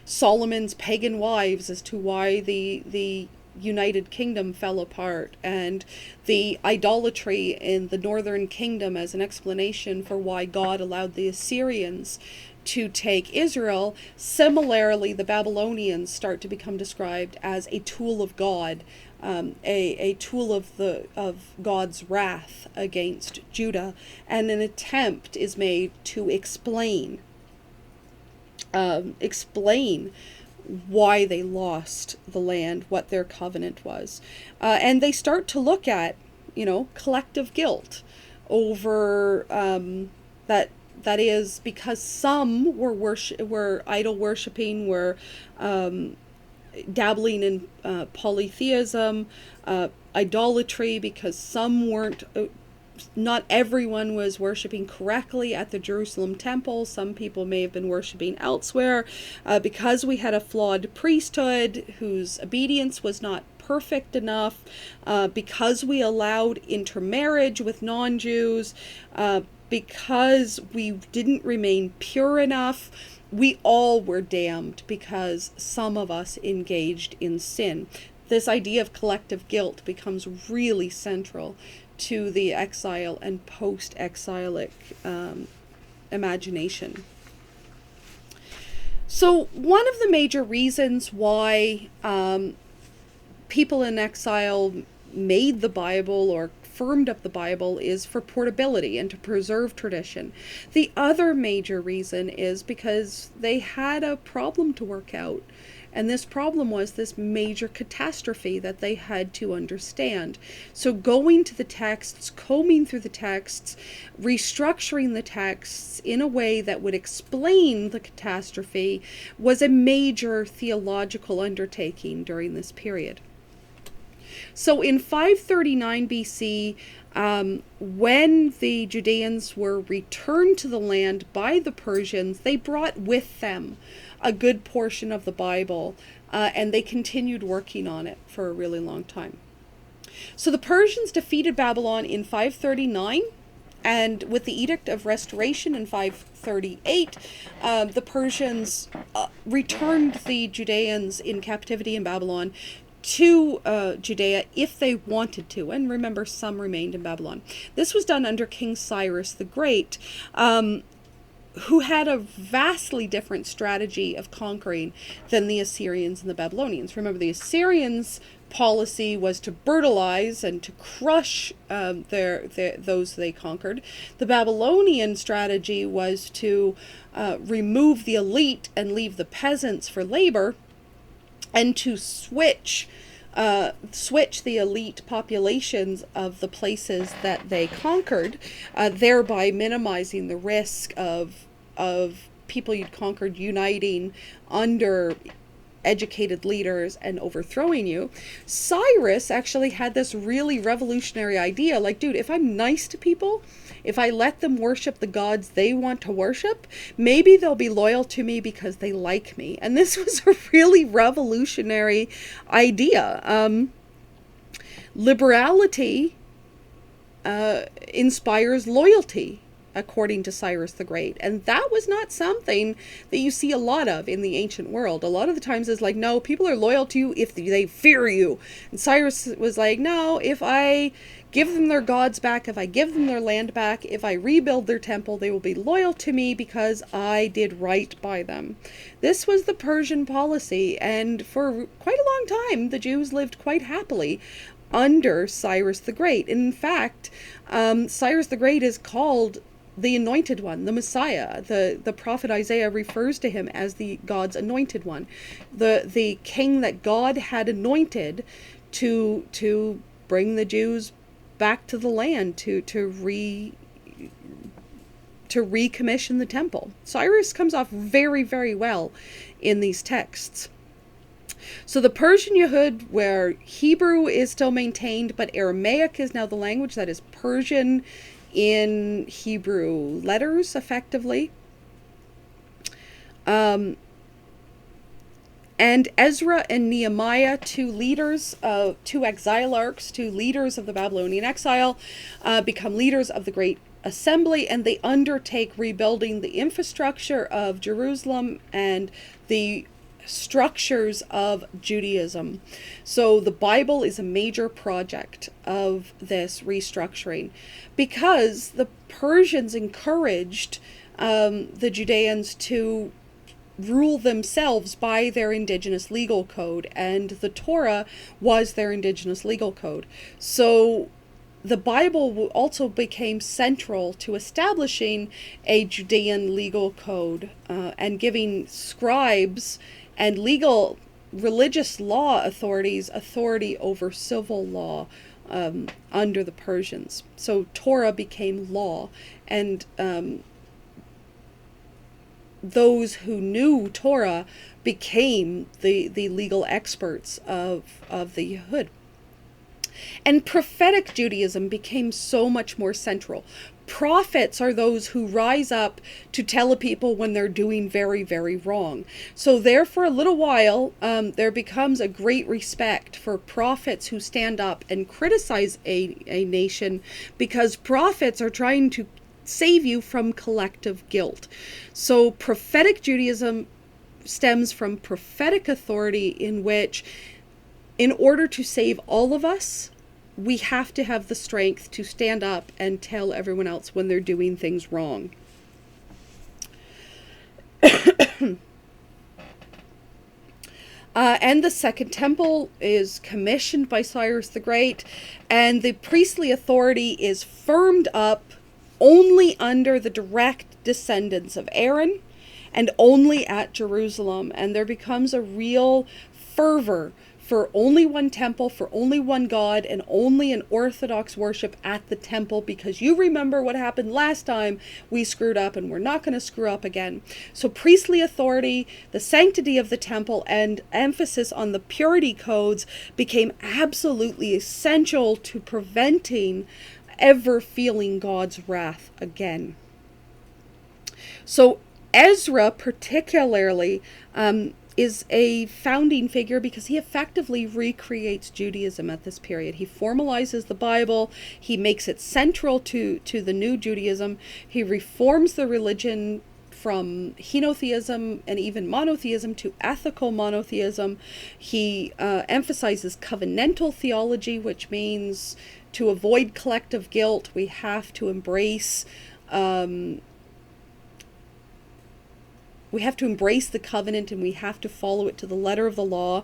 Solomon's pagan wives as to why the United Kingdom fell apart, and the idolatry in the Northern Kingdom as an explanation for why God allowed the Assyrians to take Israel. Similarly, the Babylonians start to become described as a tool of God, a tool of God's wrath against Judah, and an attempt is made to explain why they lost the land, what their covenant was, and they start to look at, collective guilt over that is because some were idol worshipping, were dabbling in polytheism, idolatry, because some weren't. Not everyone was worshiping correctly at the Jerusalem temple. Some people may have been worshiping elsewhere, because we had a flawed priesthood whose obedience was not perfect enough, because we allowed intermarriage with non-Jews, because we didn't remain pure enough. We all were damned because some of us engaged in sin. This idea of collective guilt becomes really central to the exile and post-exilic imagination. So one of the major reasons why people in exile made the Bible or firmed up the Bible is for portability and to preserve tradition. The other major reason is because they had a problem to work out. And this problem was this major catastrophe that they had to understand. So going to the texts, combing through the texts, restructuring the texts in a way that would explain the catastrophe was a major theological undertaking during this period. So in 539 BC, when the Judeans were returned to the land by the Persians, they brought with them a good portion of the Bible, and they continued working on it for a really long time. So the Persians defeated Babylon in 539, and with the Edict of Restoration in 538, the Persians returned the Judeans in captivity in Babylon to Judea if they wanted to. And remember, some remained in Babylon. This was done under King Cyrus the Great, who had a vastly different strategy of conquering than the Assyrians and the Babylonians. Remember, the Assyrians' policy was to brutalize and to crush those they conquered. The Babylonian strategy was to remove the elite and leave the peasants for labor, and to switch the elite populations of the places that they conquered, thereby minimizing the risk of people you'd conquered uniting under educated leaders and overthrowing you. Cyrus actually had this really revolutionary idea, like, dude, if I'm nice to people, if I let them worship the gods they want to worship, maybe they'll be loyal to me because they like me. And this was a really revolutionary idea. Liberality inspires loyalty, according to Cyrus the Great. And that was not something that you see a lot of in the ancient world. A lot of the times it's like, no, people are loyal to you if they fear you. And Cyrus was like, no, if I give them their gods back, if I give them their land back, if I rebuild their temple, they will be loyal to me because I did right by them. This was the Persian policy, and for quite a long time, the Jews lived quite happily under Cyrus the Great. In fact, Cyrus the Great is called the Anointed One, the Messiah. The prophet Isaiah refers to him as the God's Anointed One, the king that God had anointed to bring the Jews back to the land, to recommission the temple. Cyrus comes off very, very well in these texts. So the Persian Yehud, where Hebrew is still maintained, but Aramaic is now the language that is Persian in Hebrew letters, effectively. And Ezra and Nehemiah, two exilarchs, two leaders of the Babylonian exile, become leaders of the Great Assembly, and they undertake rebuilding the infrastructure of Jerusalem and the structures of Judaism. So the Bible is a major project of this restructuring, because the Persians encouraged the Judeans to rule themselves by their indigenous legal code, and the Torah was their indigenous legal code. So the Bible also became central to establishing a Judean legal code and giving scribes and religious law authorities authority over civil law under the Persians. So Torah became law, and those who knew Torah became the legal experts of the Yehud. And prophetic Judaism became so much more central. Prophets are those who rise up to tell people when they're doing very, very wrong. So there, for a little while, there becomes a great respect for prophets who stand up and criticize a nation, because prophets are trying to save you from collective guilt. So prophetic Judaism stems from prophetic authority, in which, in order to save all of us, we have to have the strength to stand up and tell everyone else when they're doing things wrong. And the Second Temple is commissioned by Cyrus the Great, and the priestly authority is firmed up only under the direct descendants of Aaron, and only at Jerusalem. And there becomes a real fervor for only one temple, for only one God, and only an Orthodox worship at the temple, because you remember what happened last time we screwed up, and we're not going to screw up again. So priestly authority, the sanctity of the temple, and emphasis on the purity codes became absolutely essential to preventing ever feeling God's wrath again. So Ezra particularly is a founding figure because he effectively recreates Judaism at this period. He formalizes the Bible. He makes it central to the new Judaism. He reforms the religion from henotheism and even monotheism to ethical monotheism. He emphasizes covenantal theology, which means to avoid collective guilt, we have to embrace the covenant, and we have to follow it to the letter of the law.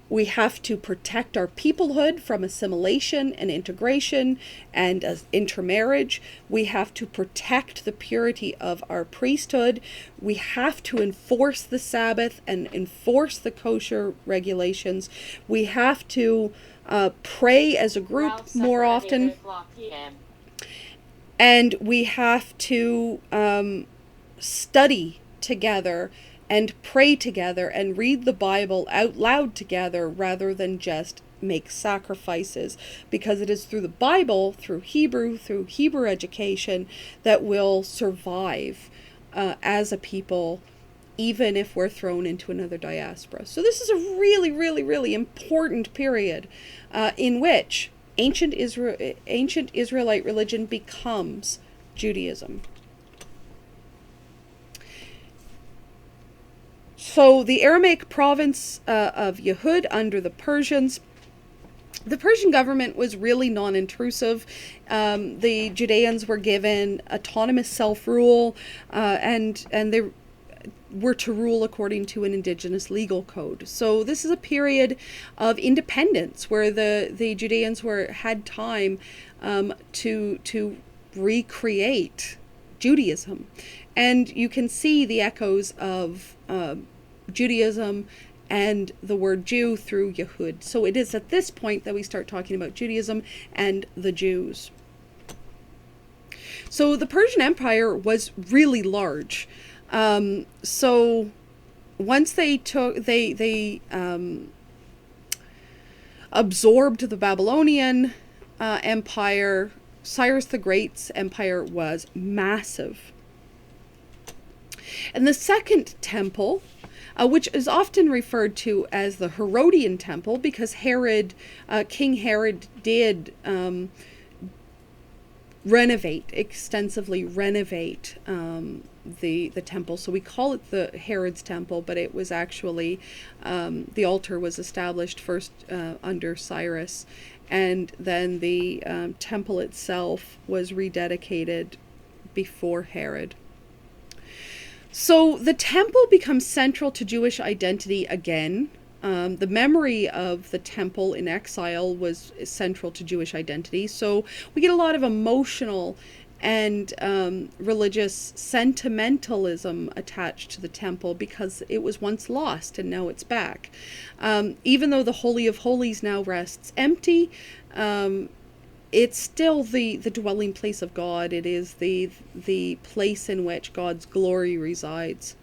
We have to protect our peoplehood from assimilation and integration and intermarriage. We have to protect the purity of our priesthood. We have to enforce the Sabbath and enforce the kosher regulations. We have to pray as a group more often. And we have to study together and pray together and read the Bible out loud together rather than just make sacrifices, because it is through the Bible, through Hebrew education, that we'll survive as a people, even if we're thrown into another diaspora. So this is a really, really, really important period in which ancient Israelite religion becomes Judaism. So the Aramaic province of Yehud under the Persians, the Persian government was really non-intrusive. The Judeans were given autonomous self-rule, and they were to rule according to an indigenous legal code. So this is a period of independence where the Judeans had time to recreate Judaism. And you can see the echoes of Judaism and the word Jew through Yehud. So it is at this point that we start talking about Judaism and the Jews. So the Persian Empire was really large. So once they absorbed the Babylonian Empire, Cyrus the Great's empire was massive. And the second temple, which is often referred to as the Herodian temple, because King Herod did extensively renovate the temple. So we call it the Herod's temple, but it was actually, the altar was established first under Cyrus, and then the temple itself was rededicated before Herod. So the temple becomes central to Jewish identity again. The memory of the temple in exile was central to Jewish identity. So we get a lot of emotional and religious sentimentalism attached to the temple because it was once lost and now it's back. Even though the Holy of Holies now rests empty, it's still the dwelling place of God. It is the place in which God's glory resides.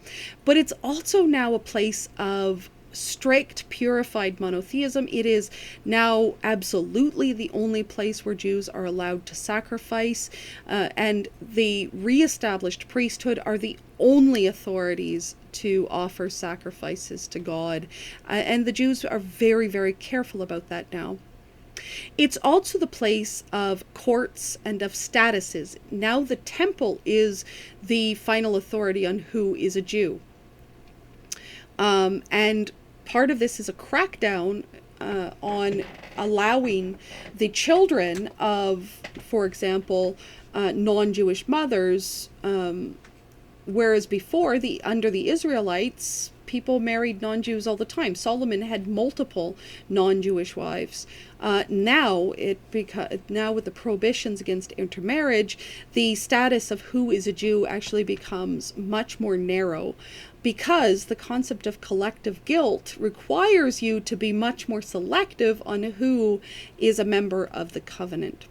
But it's also now a place of strict, purified monotheism. It is now absolutely the only place where Jews are allowed to sacrifice, and the reestablished priesthood are the only authorities to offer sacrifices to God. And the Jews are very, very careful about that now. It's also the place of courts and of statuses. Now the temple is the final authority on who is a Jew. And part of this is a crackdown on allowing the children of, for example, non-Jewish mothers, whereas before, under the Israelites, people married non-Jews all the time. Solomon had multiple non-Jewish wives. Now with the prohibitions against intermarriage, the status of who is a Jew actually becomes much more narrow, because the concept of collective guilt requires you to be much more selective on who is a member of the covenant.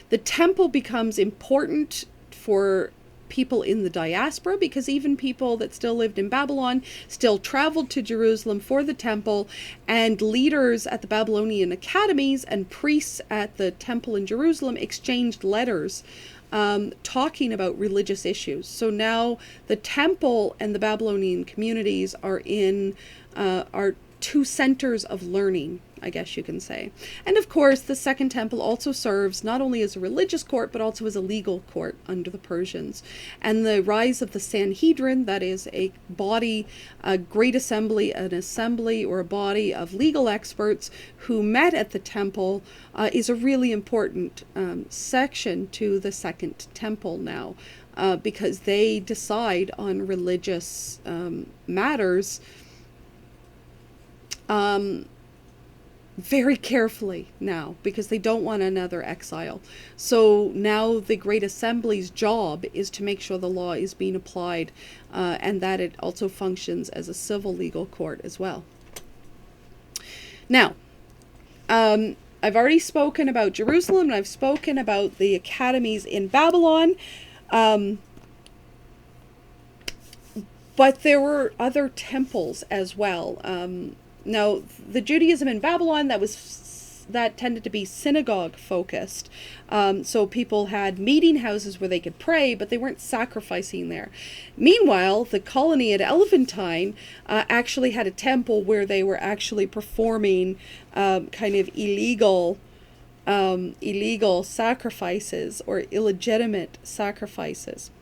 The temple becomes important for people in the diaspora, because even people that still lived in Babylon still traveled to Jerusalem for the temple, and leaders at the Babylonian academies and priests at the temple in Jerusalem exchanged letters talking about religious issues. So now the temple and the Babylonian communities are two centers of learning, I guess you can say. And of course, the Second Temple also serves not only as a religious court, but also as a legal court under the Persians. And the rise of the Sanhedrin, that is a body, a great assembly, an assembly or a body of legal experts who met at the temple, is a really important section to the Second Temple now, because they decide on religious matters very carefully now, because they don't want another exile. So now the Great Assembly's job is to make sure the law is being applied, and that it also functions as a civil legal court as well. Now, I've already spoken about Jerusalem, and I've spoken about the academies in Babylon. But there were other temples as well. Now, the Judaism in Babylon, that tended to be synagogue focused. So people had meeting houses where they could pray, but they weren't sacrificing there. Meanwhile, the colony at Elephantine actually had a temple where they were actually performing kind of illegal sacrifices, or illegitimate sacrifices.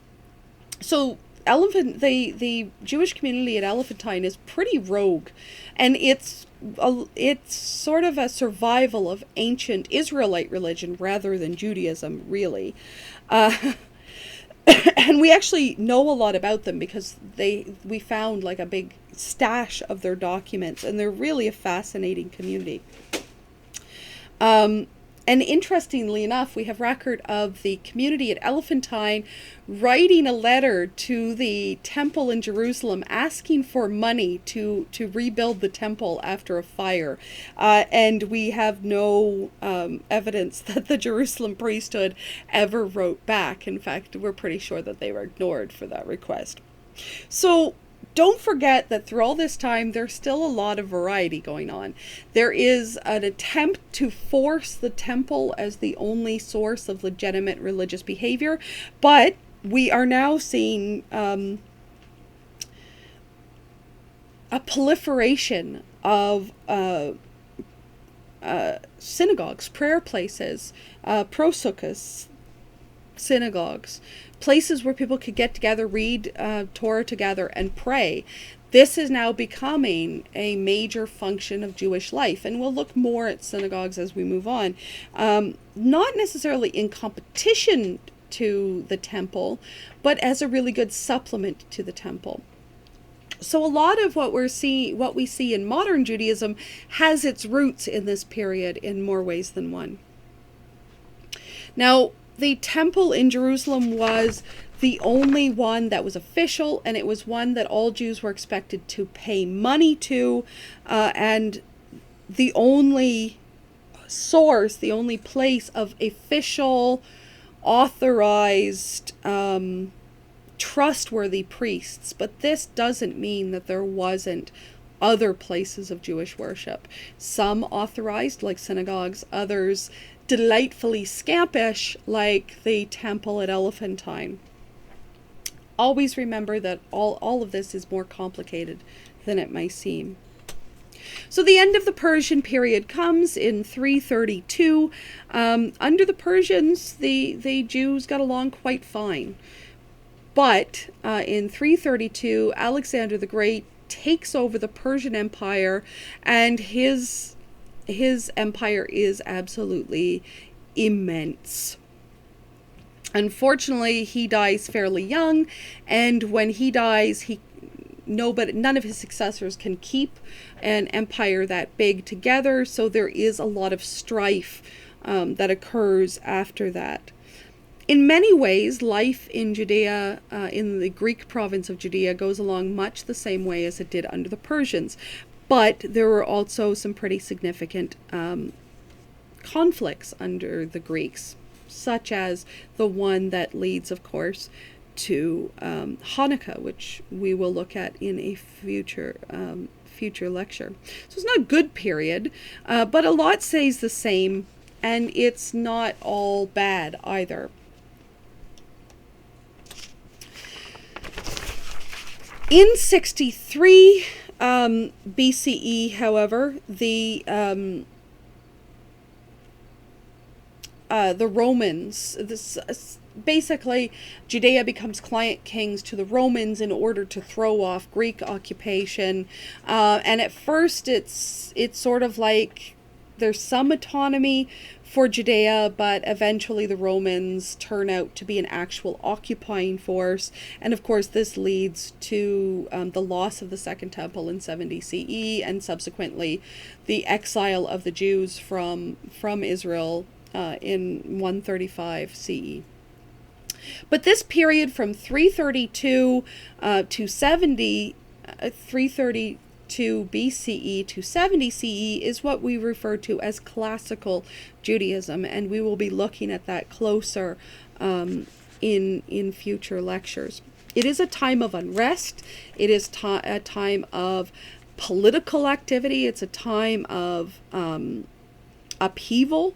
So the Jewish community at Elephantine is pretty rogue, and it's sort of a survival of ancient Israelite religion rather than Judaism, really. And we actually know a lot about them because we found like a big stash of their documents, and they're really a fascinating community. And interestingly enough, we have record of the community at Elephantine writing a letter to the temple in Jerusalem asking for money to rebuild the temple after a fire. And we have no evidence that the Jerusalem priesthood ever wrote back. In fact, we're pretty sure that they were ignored for that request. So don't forget that through all this time, there's still a lot of variety going on. There is an attempt to force the temple as the only source of legitimate religious behavior, but we are now seeing a proliferation of synagogues, prayer places, prosukas, synagogues, places where people could get together, read Torah together, and pray. This is now becoming a major function of Jewish life, and we'll look more at synagogues as we move on. Not necessarily in competition to the temple, but as a really good supplement to the temple. So a lot of what we see in modern Judaism has its roots in this period in more ways than one. Now, the temple in Jerusalem was the only one that was official, and it was one that all Jews were expected to pay money to, and the only source, the only place of official, authorized, trustworthy priests. But this doesn't mean that there wasn't other places of Jewish worship. Some authorized, like synagogues, others delightfully scampish, like the temple at Elephantine. Always remember that all of this is more complicated than it may seem. So the end of the Persian period comes in 332. Under the Persians, the Jews got along quite fine. But in 332, Alexander the Great takes over the Persian Empire, and his empire is absolutely immense. Unfortunately, he dies fairly young, and when he dies, none of his successors can keep an empire that big together, so there is a lot of strife that occurs after that. In many ways, life in Judea, in the Greek province of Judea, goes along much the same way as it did under the Persians. But there were also some pretty significant conflicts under the Greeks, such as the one that leads, of course, to Hanukkah, which we will look at in a future lecture. So it's not a good period, but a lot stays the same, and it's not all bad either. In 63 BCE, however, the Romans, basically Judea becomes client kings to the Romans in order to throw off Greek occupation, and at first it's sort of like there's some autonomy for Judea, but eventually the Romans turn out to be an actual occupying force, and of course this leads to the loss of the Second Temple in 70 CE, and subsequently the exile of the Jews from Israel in 135 CE. But this period from 332 to 70, 332 BCE to 70 CE is what we refer to as classical Judaism, and we will be looking at that closer in future lectures. It is a time of unrest. It is a time of political activity. It's a time of upheaval.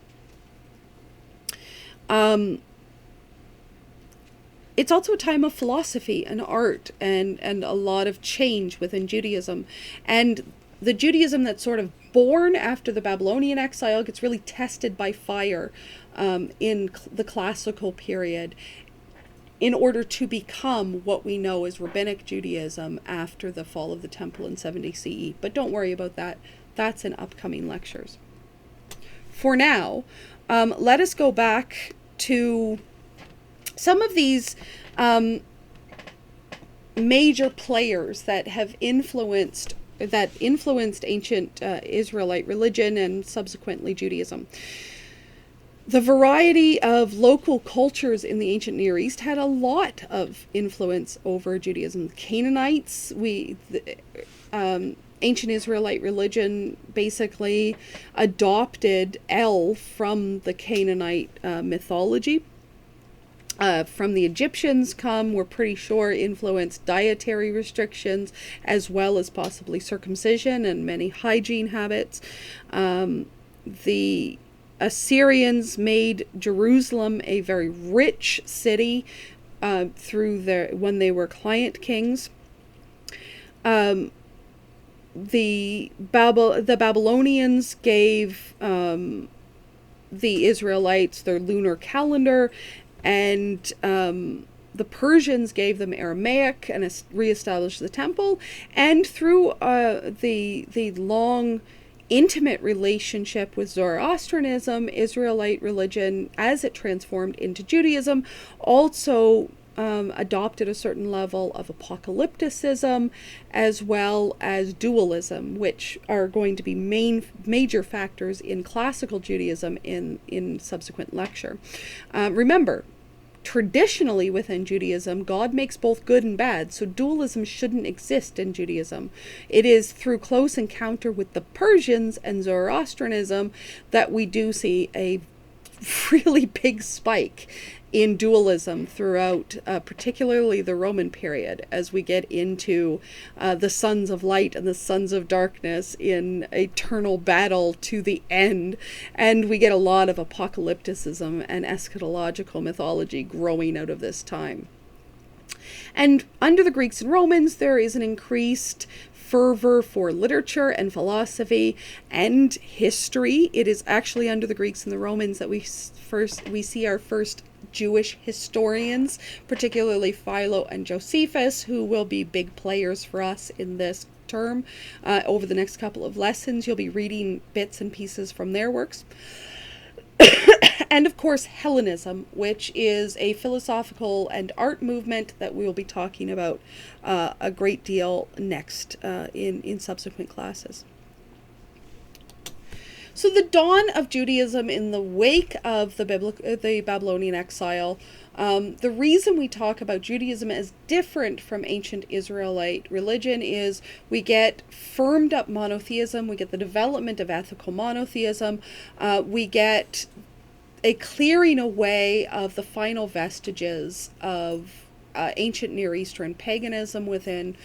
It's also a time of philosophy and art and a lot of change within Judaism. And the Judaism that's sort of born after the Babylonian exile gets really tested by fire in the classical period in order to become what we know as Rabbinic Judaism after the fall of the Temple in 70 CE. But don't worry about that. That's in upcoming lectures. For now, let us go back to some of these major players that have influenced ancient Israelite religion and subsequently Judaism. The variety of local cultures in the ancient Near East had a lot of influence over Judaism. The Canaanites, ancient Israelite religion basically adopted El from the Canaanite mythology. From the Egyptians we're pretty sure, influenced dietary restrictions as well as possibly circumcision and many hygiene habits. The Assyrians made Jerusalem a very rich city when they were client kings. The Babylonians gave the Israelites their lunar calendar, and the Persians gave them Aramaic and reestablished the temple. And through the long, intimate relationship with Zoroastrianism, Israelite religion, as it transformed into Judaism, also adopted a certain level of apocalypticism as well as dualism, which are going to be major factors in classical Judaism in subsequent lecture. Remember, traditionally within Judaism, God makes both good and bad, so dualism shouldn't exist in Judaism. It is through close encounter with the Persians and Zoroastrianism that we do see a really big spike in dualism throughout, particularly the Roman period, as we get into the sons of light and the sons of darkness in eternal battle to the end, and we get a lot of apocalypticism and eschatological mythology growing out of this time. And under the Greeks and Romans, there is an increased fervor for literature and philosophy and history. It is actually under the Greeks and the Romans that we see our first Jewish historians, particularly Philo and Josephus, who will be big players for us in this term. Over the next couple of lessons, you'll be reading bits and pieces from their works. And of course, Hellenism, which is a philosophical and art movement that we will be talking about a great deal next in subsequent classes. So the dawn of Judaism in the wake of the Babylonian exile, the reason we talk about Judaism as different from ancient Israelite religion is we get firmed up monotheism, we get the development of ethical monotheism, we get a clearing away of the final vestiges of ancient Near Eastern paganism within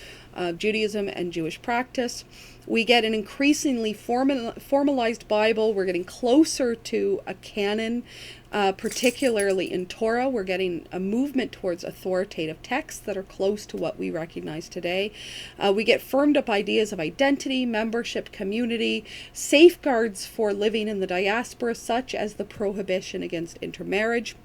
Judaism and Jewish practice. We get an increasingly formalized Bible. We're getting closer to a canon, particularly in Torah. We're getting a movement towards authoritative texts that are close to what we recognize today. We get firmed up ideas of identity, membership, community, safeguards for living in the diaspora, such as the prohibition against intermarriage.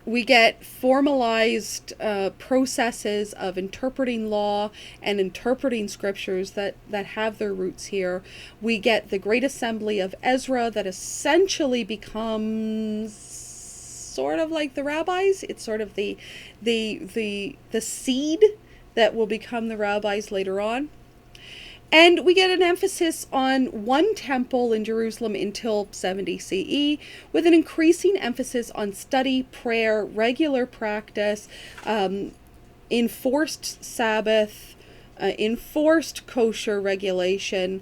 We get formalized processes of interpreting law and interpreting scriptures that have their roots here. We get the Great Assembly of Ezra that essentially becomes sort of like the rabbis. It's sort of the seed that will become the rabbis later on. And we get an emphasis on one temple in Jerusalem until 70 CE, with an increasing emphasis on study, prayer, regular practice, enforced Sabbath, enforced kosher regulation,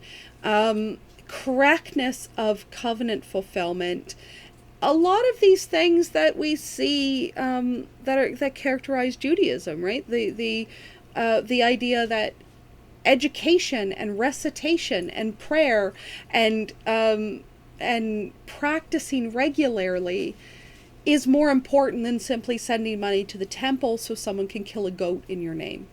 correctness of covenant fulfillment. A lot of these things that we see that characterize Judaism, right? The idea that education and recitation and prayer and practicing regularly is more important than simply sending money to the temple so someone can kill a goat in your name.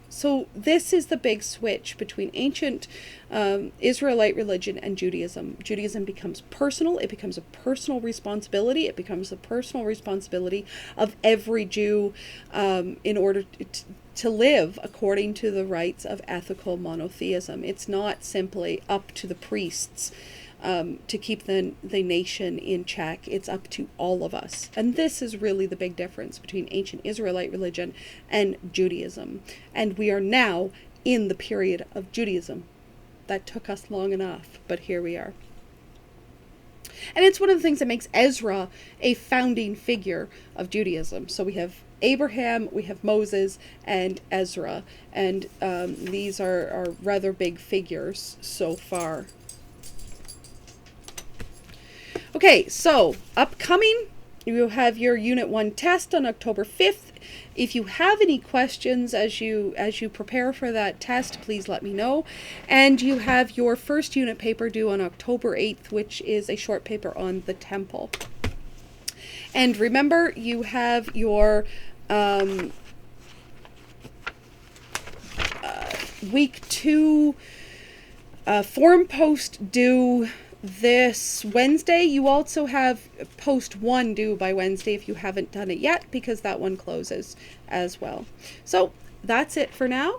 So this is the big switch between ancient Israelite religion and Judaism. Judaism becomes personal. It becomes a personal responsibility. It becomes a personal responsibility of every Jew in order to live according to the rites of ethical monotheism. It's not simply up to the priests to keep the nation in check. It's up to all of us. And this is really the big difference between ancient Israelite religion and Judaism. And we are now in the period of Judaism. That took us long enough, but here we are. And it's one of the things that makes Ezra a founding figure of Judaism. So we have Abraham, we have Moses, and Ezra. And these are rather big figures so far. Okay, so upcoming, you have your Unit 1 test on October 5th. If you have any questions as you prepare for that test, please let me know. And you have your first unit paper due on October 8th, which is a short paper on the temple. And remember, you have your week 2 forum post due this Wednesday. You also have post 1 due by Wednesday if you haven't done it yet, because that one closes as well. So that's it for now.